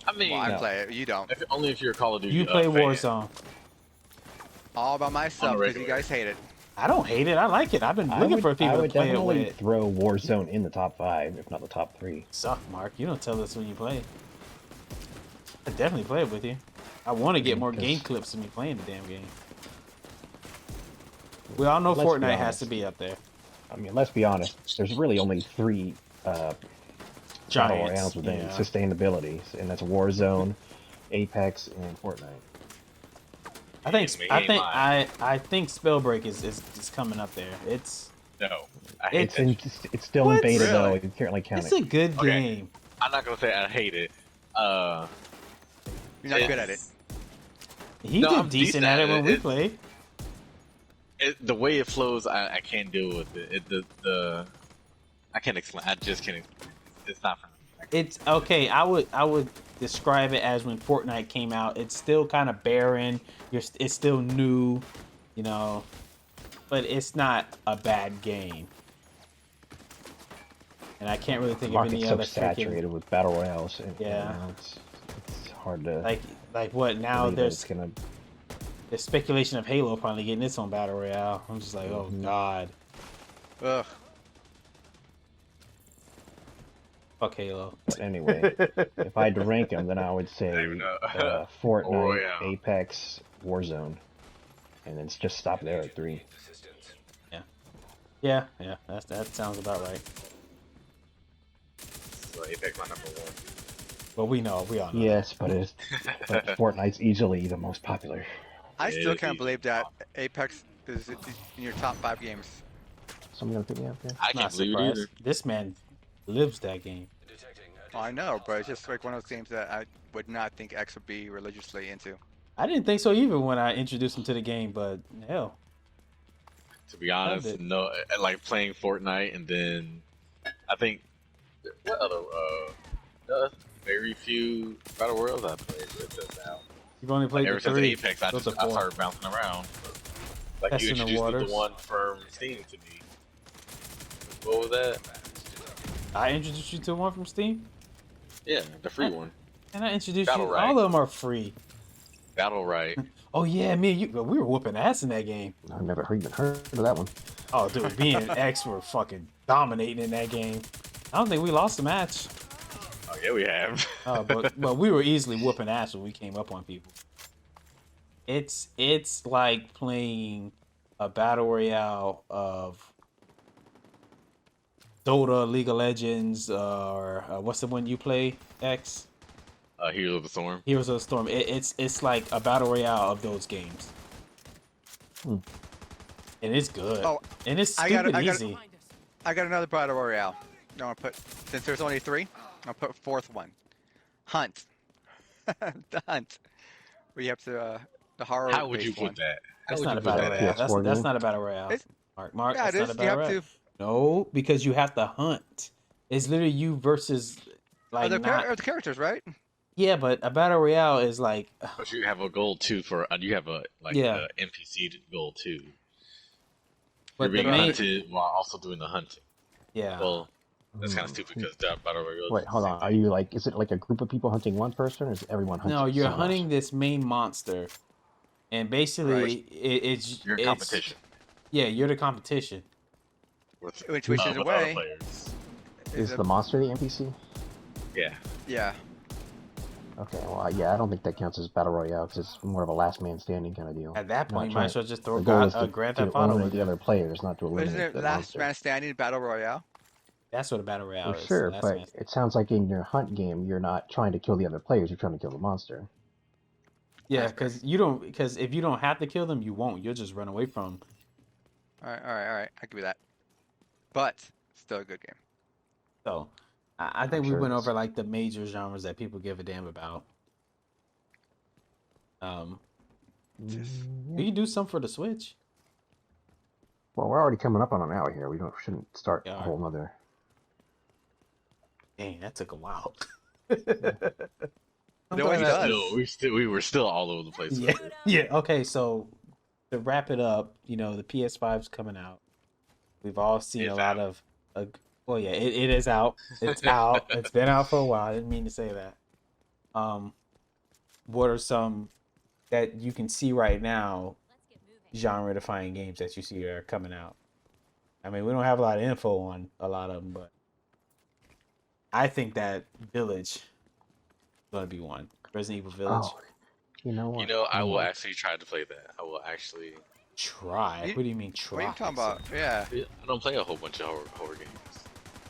I mean, Well, I No. play it. You don't. only if you're a Call of Duty. You play fan. Warzone. All by myself On the because you regular. guys hate it. I don't hate it. I like it. I've been looking for I people to would play it definitely with. throw Warzone in the top 5, if not the top 3. Suck, Mark. You don't tell us when you play. I definitely play it with you. I want to get more Because- game clips of me playing the damn game. We all know Let's be Fortnite has honest. to be up there. I mean, let's be honest. There's really only 3 battle Giants. royales within Yeah. sustainability, and that's Warzone, Apex, and Fortnite. I think He ain't lying. I think Spellbreak is coming up there. It's No, I hate It's it. in, it's still What? in beta though. Really? You can't really count it's it. a good Okay. game. I'm not gonna say I hate it. You're not good at it. He No, did I'm decent at it when we played. The way it flows, I can't deal with it. I can't explain. I just can't. It's not for me. It's okay. I would describe it as when Fortnite came out. It's still kind of barren. It's still new, you know, but it's not a bad game. And I can't really The think of market's any so other saturated with battle royales. Yeah. It's hard to like what now? believe that There's it's gonna. there's speculation of Halo finally getting its own battle royale. I'm just like, oh god, Ugh. fuck Halo. But anyway, if I had to rank them, then I would say even know. Fortnite, Royale. Apex, Warzone, and then just stop there at 3. Yeah, that sounds about right. So Apex my number 1. But we all know. Yes, but Fortnite's easily the most popular. I still It'd can't be believe that Apex is in your top 5 games. Someone gonna pick me up there? I Not can't believe it surprised. either. This man lives that game. I know, but it's just like one of those games that I would not think X would be religiously into. I didn't think so even when I introduced him to the game, but hell, To be honest, it. no, like playing Fortnite, and then I think what other very few battle royals I played with this now. you've only played Ever the since 3. Apex, I Those just are I 4. started bouncing around. Like Testing you the introduced me waters. to one from Steam to me. What was that? I introduced you to one from Steam, Yeah, the free one. and I introduced Battle you. Right. All of them are free. Battle Right. Oh yeah, me and you, we were whooping ass in that game. I've never even heard of that one. Oh dude, me and X were fucking dominating in that game. I don't think we lost a match. Oh yeah, we have. But we were easily whooping ass when we came up on people. It's like playing a battle royale of Dota, League of Legends, or what's the one you play, X? Heroes of the Storm. Heroes of the Storm. It's like a battle royale of those games, and it's good. Oh, and it's I stupid got- easy. I got another battle royale. No, I'll put since there's only 3, I'll put 4th one. Hunt. The Hunt. We have to the horror. How would you based one. put that? How That's would not you a put battle that royale. at? That's PS4 game? not a battle royale. It's- Mark, Yeah, that's it not is. a You battle have royale. to. No, because you have to hunt. It's literally you versus Are like the, not. are the characters right? Yeah, but a battle royale is like But you have a goal too for you have a Yeah. NPC goal too. but You're the being main hunted while also doing the hunting. yeah. Well, that's kind of stupid because that battle royale. Wait, hold on. Are you like? Is it like a group of people hunting one person, or is everyone hunting? No, you're someone else? hunting this main monster, and basically Right. it's You're in competition Yeah, you're the competition. with, Which is with a other way. players. Is the monster the NPC? Yeah. Yeah. Okay, well, yeah, I don't think that counts as battle royale because it's more of a last man standing kind of deal. At that point, you might as well just throw The goal is a to, Grand to Theft Auto. eliminate in the there. other players, not to But eliminate isn't it the Last monster. Man Standing battle royale? That's what a battle royale Well, is. sure, Last but man- it sounds like in your hunt game, you're not trying to kill the other players; you're trying to kill the monster. yeah, That's because you don't. Because if you don't have to kill them, you won't. You'll just run away from them. All right. I give you that. But still a good game. So, I think we sure went it is. over like the major genres that people give a damn about. We can do some for the Switch. Well, we're already coming up on an hour here. We shouldn't start Yeah. a whole nother. Dang, that took a while. It always does. We were still all over the place. Yeah, yeah. Okay, so to wrap it up, you know, the PS5's coming out. We've all seen It's a lot out. of. Well, yeah, it is out. It's out. It's been out for a while. I didn't mean to say that. What are some that you can see right now, genre-defining games that you see are coming out? I mean, we don't have a lot of info on a lot of them, but I think that Village is gonna be one. Resident Evil Village. Oh, you know what? You know, I will actually try to play that. I will actually. Try. You- What do you mean try? What are you talking about? Yeah. I don't play a whole bunch of horror games.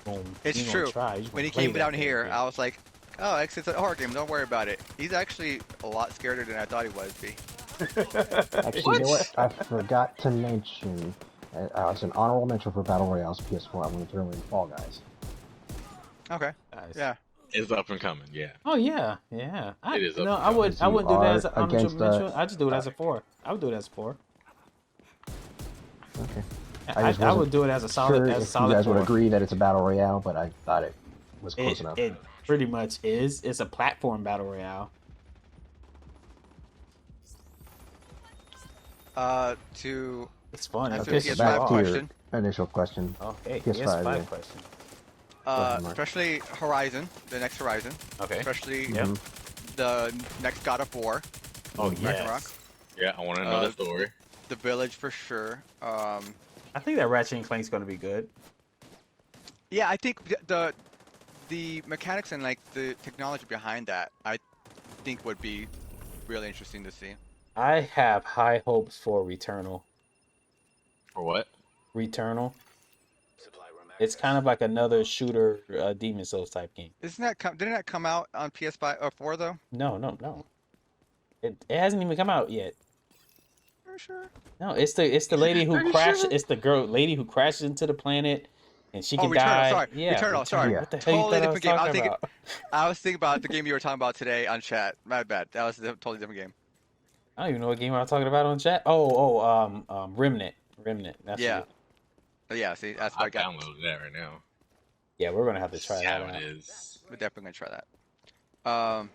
Boom. It's You gonna true. try. You just When he gonna play came that down damn here, game. I was like, oh, it's a horror game. Don't worry about it. He's actually a lot scarier than I thought he was, B. Actually, you know what? I forgot to mention. It's an honorable mention for Battle Royales PS4. I'm going to throw in Fall Guys. Okay. Nice. Yeah. It's up and coming. Yeah, Oh yeah, yeah. it is up No, and coming. I You wouldn't do that as are an honorable against mention. I just do it uh, as a 4. I would do it as a 4. okay. I I, just I wasn't would do it sure as a if you solid guys would 4. agree that it's a battle royale, but I thought it was close enough. It pretty much is. It's a platform battle royale. To It's fun. It answer Okay, the so pisses you back PS5 to off. your question, initial question. Okay, PS5, PS5 yeah. question. Go ahead, Mark. especially Horizon, the next Horizon, Okay. especially Yep. the next God of War, Oh Ragnarok, yes. Yeah, I want to know the story. the Village for sure. I think that Ratchet and Clank's gonna be good. Yeah, I think the mechanics and like the technology behind that, I think would be really interesting to see. I have high hopes for Returnal. For what? Returnal. It's kind of like another shooter, Demon Souls type game. Didn't that come out on PS5 or 4 though? No, no, no. It hasn't even come out yet. Are you sure? No, it's the lady who Are you crashed. sure? It's the lady who crashes into the planet, and she Oh, can Returnal. die. Sorry, Yeah, Returnal. Sorry, Yeah. What the hell you totally thought I was different game. talking about? I was thinking about the game you were talking about today on chat. My bad. That was a totally different game. I don't even know what game I was talking about on chat. Remnant. Remnant. That's Yeah. it. Yeah. See, that's what I I got. downloaded that right now. Yeah, we're gonna have to try See that how out. it is. We're definitely gonna try that.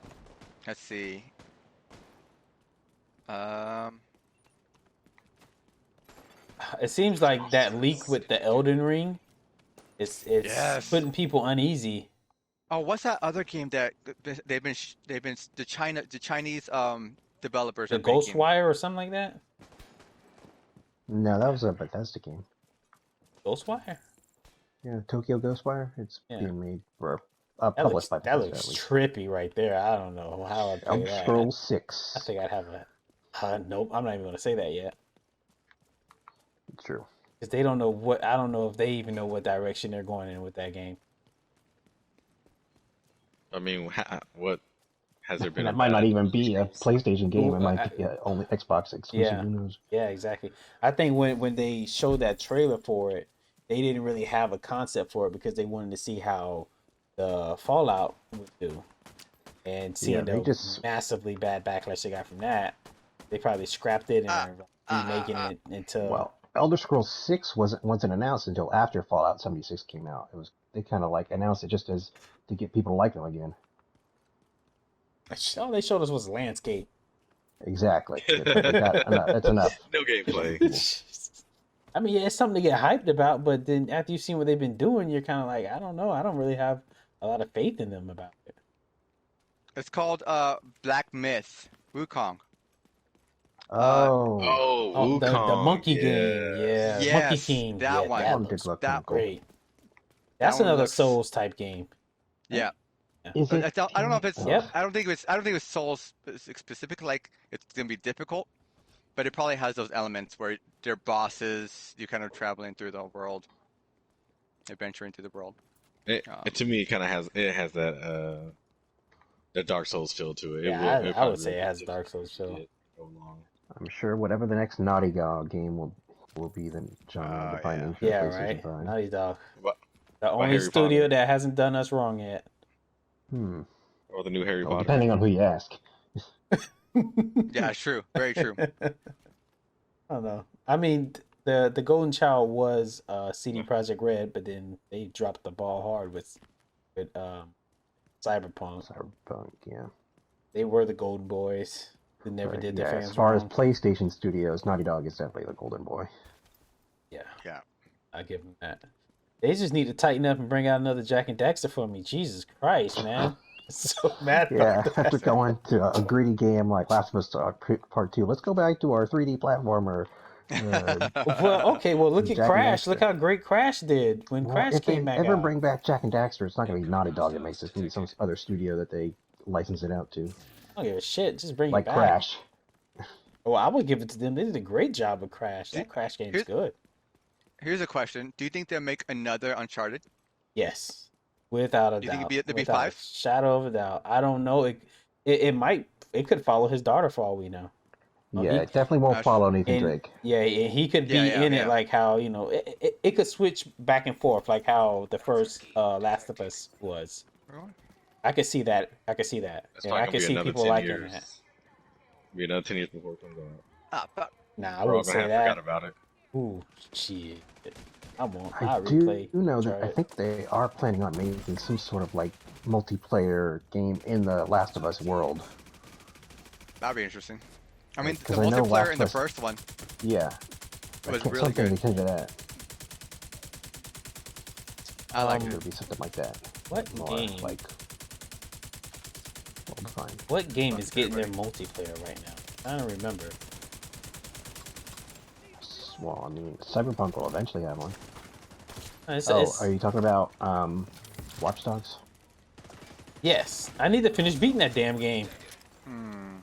Let's see. Um, It seems like that leak with the Elden Ring, it's Yes. putting people uneasy. oh, what's that other game that the Chinese developers The are making? Ghostwire or something like that. No, that was a Bethesda game. Ghostwire. Yeah, Tokyo Ghostwire. It's Yeah. being made for That published by that Bethesda looks at least. trippy right there. I don't know how I'd play Elder that. Scrolls I 6. think I'd have a. Nope, I'm not even gonna say that yet It's true. because they don't know what. I don't know if they even know what direction they're going in with that game. I mean, what has there been? And a it might not bad even be a PlayStation game. Ooh, It might be only Xbox exclusive. yeah. Who knows? Yeah, exactly. I think when they showed that trailer for it, they didn't really have a concept for it because they wanted to see how the Fallout would do, and seeing they the just- massively bad backlash they got from that, they probably scrapped it and are remaking it into. Well, Elder Scrolls 6 wasn't announced until after Fallout 76 came out. They kind of like announced it just as to get people to like them again. All they showed us was landscape. Exactly. That's enough. No gameplay. I mean, yeah, it's something to get hyped about, but then after you've seen what they've been doing, you're kind of like, I don't know. I don't really have a lot of faith in them about it. It's called Black Myth Wukong. Oh, Oh, the Wukong, monkey yeah. game, yeah, Yes, Monkey King, that yeah, one. that That did looks look that- cool. great. That's one another looks- Souls type game. Yeah. Is But it? I don't know if it's. Yep. I don't think it's Souls specific. Like it's gonna be difficult, but it probably has those elements where they're bosses. You're kind of traveling through the world, adventuring through the world. To me, it has that Dark Souls feel to it. Yeah, It I would probably say it will has be Dark Souls difficult to feel. get go along. I'm sure whatever the next Naughty Dog game will be the genre defining for Yeah, PlayStation right. 5. Naughty Dog, What? the only Harry studio Potter? that hasn't done us wrong yet. Or the new Harry Well, Potter. depending on who you ask. Yeah, it's true. Very true. I don't know. I mean, the Golden Child was CD Projekt Red, but then they dropped the ball hard with Cyberpunk. Cyberpunk, yeah. They were the Golden Boys who never But, did yeah, their fans as far wrong. as PlayStation Studios, Naughty Dog is definitely the golden boy. Yeah, Yeah. I give them that. They just need to tighten up and bring out another Jack and Daxter for me. Jesus Christ, man! So mad. Yeah, about after that. going to a gritty game like Last of Us Part 2, let's go back to our 3D platformer. Well, okay. Well, look at Jack and Crash. Daxter. Look how great Crash did when Well, Crash if they came back ever out. bring back Jack and Daxter, it's not going to be Naughty Dog that makes it. It's going to be some other studio that they license it out to. I don't give a shit. Just bring Like it back. Crash. Well, I would give it to them. They did a great job with Crash. That Crash game is good. Here's a question: do you think they'll make another Uncharted? Yes, without a Do you think doubt. it'd be Without a 5? shadow of a doubt. I don't know. It might. It could follow his daughter for all we know. Yeah, it definitely won't follow Nathan And, Drake. yeah, and he could be Yeah, in yeah. it like how it could switch back and forth like how the first Last of Us was. Really? I could see that. I could see that. That's Yeah, probably I gonna could be see another people 10 liking years. that. Be another 10 years before it comes out. Ah, but Nah, I We're all wouldn't gonna say have that. forgot about it. Ooh, shit. I won't. I I'll do replay. know that I Uncharted. think they are planning on making some sort of like multiplayer game in the Last of Us world. that'd be interesting. I mean, the 'Cause I know multiplayer Last in the of Us- first one Yeah, was really something good. akin to that. I liked It it. would be something like that. What More game? like well defined. What game is Fuck getting their everybody. multiplayer right now? I don't remember. Well, I mean, Cyberpunk will eventually have one. It's, Are you talking about Watch Dogs? yes, I need to finish beating that damn game.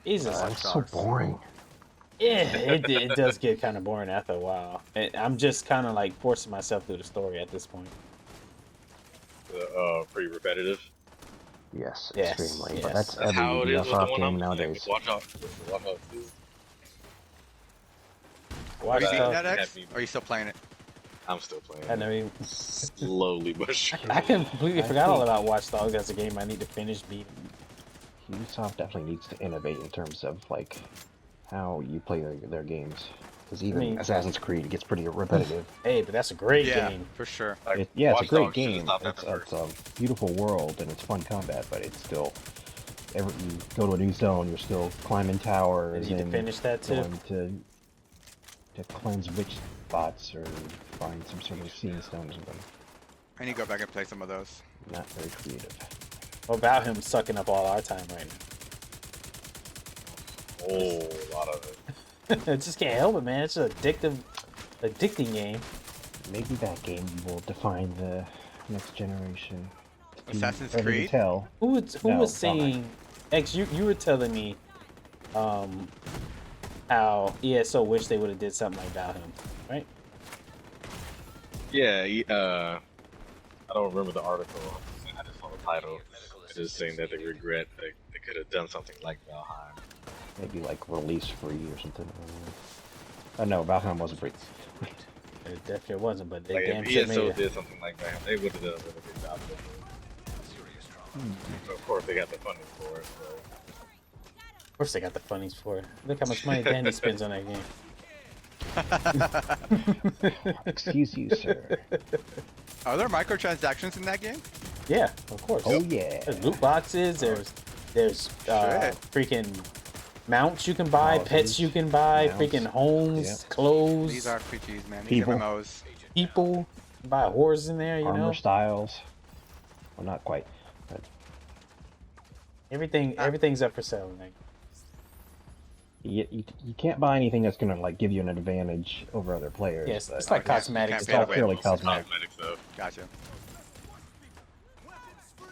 Jesus. It's so boring. Yeah, it does get kind of boring after a while. I'm just kind of like forcing myself through the story at this point. Pretty repetitive. Yes, Yes, extremely. yes. But that's That's every how it is with the Ubisoft one game I'm playing. nowadays. Watch out. Watch out. Are Watch you beating Dogs. that, X? Happy. Or are you still playing it? I'm still playing. I never even, Slowly but surely. I completely I forgot all think- about Watch Dogs as a game I need to finish beating. Ubisoft definitely needs to innovate in terms of like how you play their games. Because even mean- Assassin's Creed gets pretty repetitive. Hey, but that's a great Yeah, game. for sure. Like, It's a Watch great Dogs should've game. stopped It's, after it's first. a beautiful world and it's fun combat, but it's still. You go to a new zone, you're still climbing I towers need to and finish that too. going to cleanse rich spots or find some sort of seeing stone or something. I need to go back and play some of those. Not very creative. What about him sucking up all our time right Oh, a lot of it. now? I just can't help it, man. It's an addicting game. Maybe that game will define the next generation. It's too Assassin's early to Creed? tell. Who No, was Valheim. saying? X, you were telling me, how ESO wish they would have did something like Valheim, right? Yeah, I don't remember the article. I just saw the title. It's just saying that they regret they could have done something like Valheim. Maybe like release free or something. Oh no, Valheim wasn't free. It definitely wasn't, but they Like damn if sure ESO made it. did something like that, they would have done a really good job. So of course they got the funding for it. So. Of course, they got the funnies for it. Look how much money Danny spends on that game. Excuse you, sir. Are there microtransactions in that game? Yeah, of course. Oh yeah. There's loot boxes. There's freaking mounts you can buy, Houses, pets you can buy, mounts, freaking homes, yep. clothes, These RPGs, man. These People. MMOs. people. You buy horses in there, you Armor know. styles. Well, not quite. But Everything's up for sale. Like, you can't buy anything that's gonna like give you an advantage over other players. yes, but it's like Okay. cosmetics. Can't it's pay all the way. purely cosmetic. Cosmetic stuff. Gotcha.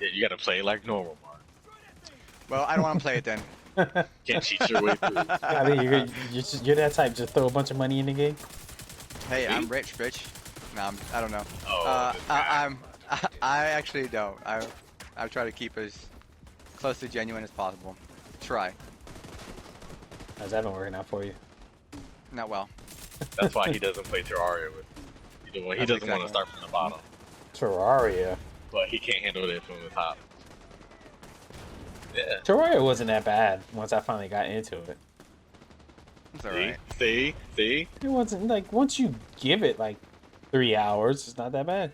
Yeah, you gotta play it like normal, Mark. Well, I don't want to play it then. Can't cheat your way through. I mean, you're that type. Just throw a bunch of money in the game. Hey, I'm rich, bitch. No, I don't know. Oh, this guy. I actually don't. I try to keep as close to genuine as possible. Try. How's that been working out for you? Not well. That's why he doesn't play Terraria with. He doesn't want That's to start from the bottom, Terraria. but he can't handle it from the top. Yeah. Terraria wasn't that bad once I finally got into it. It's alright. See? It wasn't like once you give it like 3 hours, it's not that bad.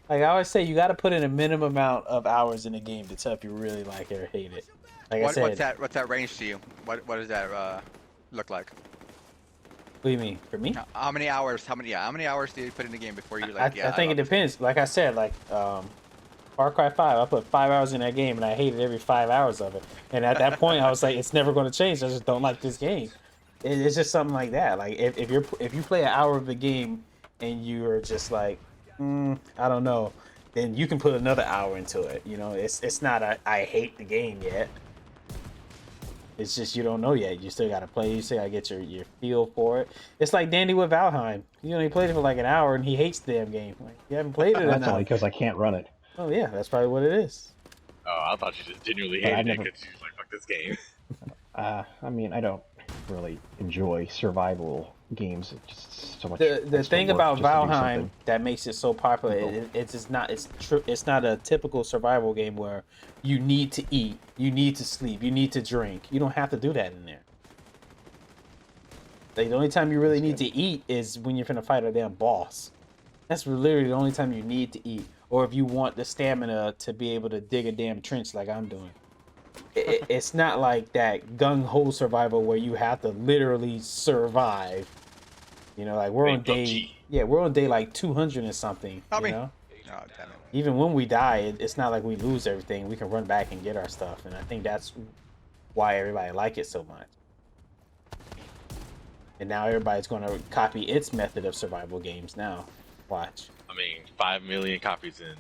Like I always say, you got to put in a minimum amount of hours in a game to tell if you really like it or hate it. Like I said, What's that range to you? What does that look like? what do you mean for me? How many hours? How many hours do you put in the game before you I like? Yeah, think it love this depends. Like I said, like Far Cry 5, I put 5 hours in that game and I hated every 5 hours of it. And at that point, I was like, it's never going to change. I just don't like this game. It's just something like that. Like if you play an hour of the game and you're just like, I don't know, then you can put another hour into it. You know, it's not a I hate the game yet. It's just you don't know yet. You still gotta play. You still gotta get your feel for it. It's like Dandy with Valheim. He only played it for like an hour and he hates the damn game. Like you haven't played it That's enough. only because I can't run it. Oh yeah, that's probably what it is. Oh, I thought you just genuinely But I hated it never- because you was like, fuck this game. I mean, I don't. really enjoy survival games. It's just so much. The extra thing work about just to do Valheim something. that makes it so popular, Simple. it's just not it's not a typical survival game where you need to eat, you need to sleep, you need to drink. You don't have to do that in there. Like, the only time you really That's need good. to eat is when you're gonna fight a damn boss. That's literally the only time you need to eat, or if you want the stamina to be able to dig a damn trench like I'm doing. It's not like that gung ho survival where you have to literally survive. You know, like we're Hey, on day, PUBG. yeah, we're on day like 200 and something. Help You me. know, Oh, damn it. even when we die, it's not like we lose everything. We can run back and get our stuff, and I think that's why everybody like it so much. And now everybody's going to copy its method of survival games. Now, watch. I mean, 5 million copies in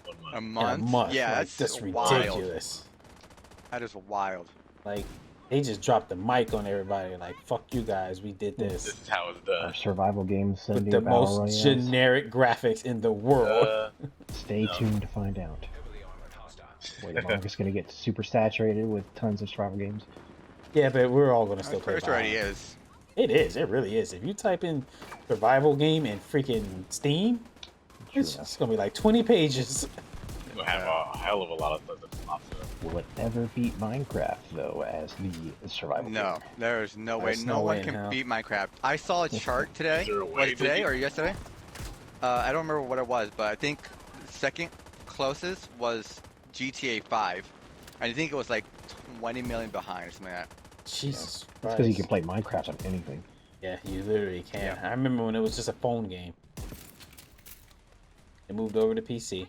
1 A month. In a month? month, Yeah, like, that's wild. ridiculous. That is wild. Like, they just dropped the mic on everybody. Like, fuck you guys, we did This this is how it's Are done. survival games with sending the battle most royales? generic graphics in the world. Stay No. tuned to find out. Wait, the market's gonna get super saturated with tons of survival games. Yeah, but we're all going to I'm still play pretty sure it already Valheim. is. It is. It really is. If you type in survival game and freaking Steam, True it's enough. gonna be like 20 pages. We'll have a hell of a lot of stuff that's pops up. Will it ever beat Minecraft though as the survival No, game? there's no way. There's No no way one in can hell. beat Minecraft. I saw a chart today. Is there a Was way, it today Biggie? or yesterday? I don't remember what it was, but I think the second closest was GTA 5. I think it was like 20 million behind or something like that. Jesus That's because you Christ. can play Minecraft on anything. Yeah, you literally can. Yeah. I remember when it was just a phone game. It moved over to PC.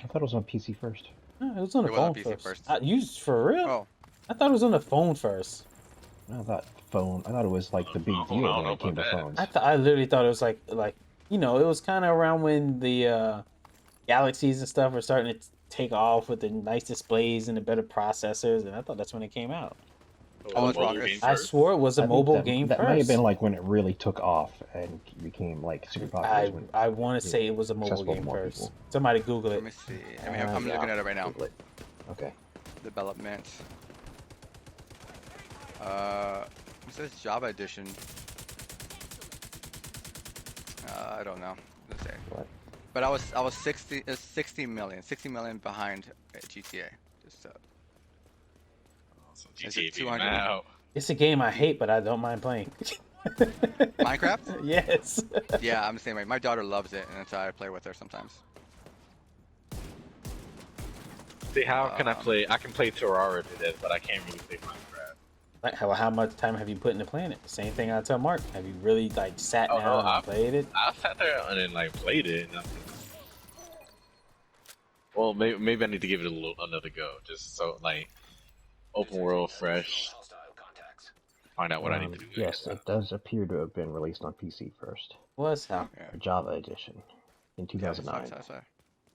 I thought it was on PC first. No, it was on the It was on phone PC first. first. You for real? Oh, I thought it was on the phone first. I thought it was like the big I deal don't when know it came to about that. phones. I literally thought it was like you know, it was kind of around when the galaxies and stuff were starting to take off with the nice displays and the better processors, and I thought that's when it came out. I was wrong. Mobile game I first? swore it was a I think mobile game that first. may have been like when it really took off and became like super popular. when I want to yeah, say it was a mobile accessible to game more first. people. Somebody Google Let it. me see. I'm yeah, looking at it right now. Google it. Okay. Development. It says Java Edition. I don't know. Let's see. What? But I was 60 million behind GTA. Just So Is it GTA beat 200? out. It's a game I hate, but I don't mind playing. Minecraft? Yes. Yeah, I'm the same way. My daughter loves it, and that's how I play with her sometimes. See, how can I play? I can play Terraria to this, but I can't really play Minecraft. Like, how much time have you put into playing it? Same thing I tell Mark. Have you really like sat Oh, down no, and I- played it? I sat there and then like played it. And well, maybe I need to give it another go, just so like open world, fresh. Find out what I need to do. Yes, it does appear to have been released on PC first. What's how? A Java edition in Yeah, 2009. sorry.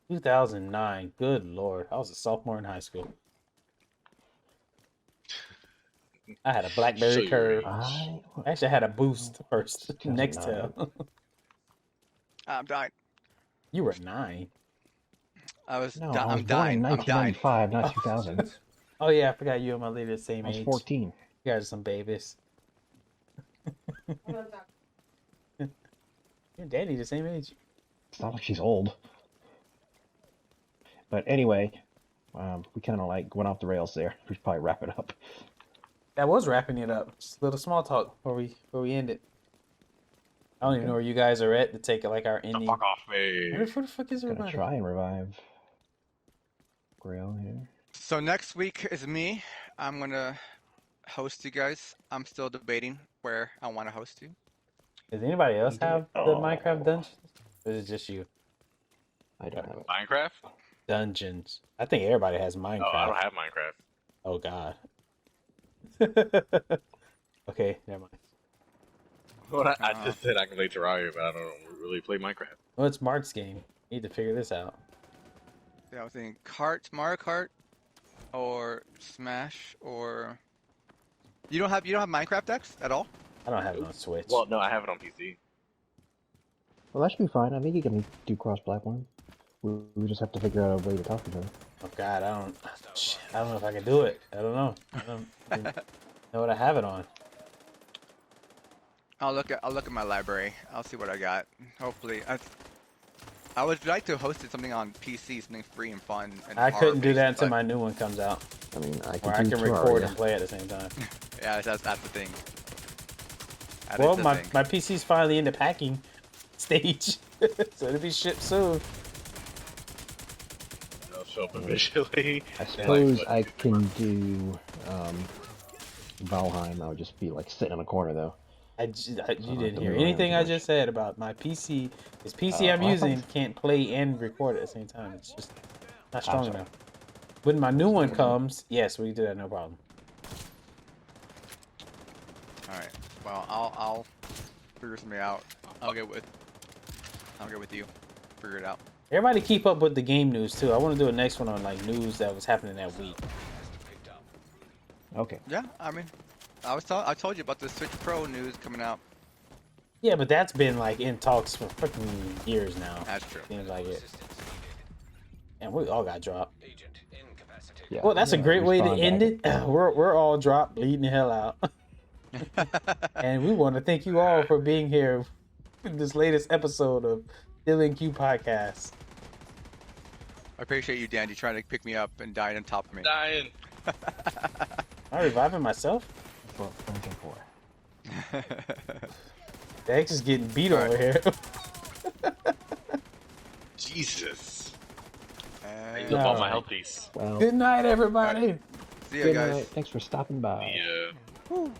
2009. Good lord, I was a sophomore in high school. I had a Show BlackBerry your Curve. I Actually, I had a Boost first. 2009. Nextel. I'm dying. You were 9. I was I'm born in dying. I'm dying. 1995, not 2000. Oh yeah, I forgot you and my lady the same I was age. 14. You guys are some babies. Your daddy the same age. It's not like she's old. But anyway, we kind of like went off the rails there. We should probably wrap it up. That was wrapping it up. Just a little small talk before we end it. I don't even know where you guys are at to take like our The ending. fuck off me. Where the fuck is Gonna everybody? try and revive Grail here. So next week is me. I'm gonna host you guys. I'm still debating where I want to host you. Does anybody else have the Oh. Minecraft dungeons? Or is it just you? I don't have it. Minecraft? Dungeons. I think everybody has Minecraft. Oh, I don't have Minecraft. Oh god. Okay, never mind. Well, I just said I can play Terraria, but I don't really play Minecraft. Well, it's Mark's game. Need to figure this out. Yeah, I was thinking Mario Kart, or Smash, or you don't have Minecraft X at all? I don't have it on Switch. Well, no, I have it on PC. Well, that should be fine. I think you can do cross-platform. We just have to figure out a way to talk to them. Oh god, I don't know if I can do it. I don't know. I don't even know what I have it on. I'll look at my library. I'll see what I got. Hopefully, I would like to host something on PC, something free and fun. And I couldn't do horror-based, that until but- my new one comes out, I mean, I where can I do can record Terraria. and play at the same time. Yeah, that's the thing. That Well, is the my thing. PC's finally in the packing stage, so it'll be shipped soon. It'll show up eventually. I suppose I can do Valheim. I would just be like sitting in a corner though. You have didn't to hear move around anything too I much. just said about my PC. This PC I'm well, I using thought- can't play and record at the same time. It's just not strong sorry. enough. When my new one Okay. comes, yes, we can do that, no problem. All right. Well, I'll figure something out. I'll get with you. Figure it out. Everybody keep up with the game news too. I want to do a next one on like news that was happening that week. Okay. Yeah, I mean, I told you about the Switch Pro news coming out. Yeah, but that's been like in talks for freaking years now. That's true. Seems like it. And we all got dropped. Yeah. Well, that's a great way to Respawn end back it. We're all dropped, bleeding the hell out. And we want to thank you all for being here in this latest episode of Dylan Q Podcast. I appreciate you, Dandy, trying to pick me up and dying on top of me. Dying. Am I reviving myself? That's what friends are for. The X is getting beat All over here. Jesus. I And used up all my Alright. health piece. Well, Good night, everybody. see ya, good guys. night. Thanks for stopping by. Yeah. Whew.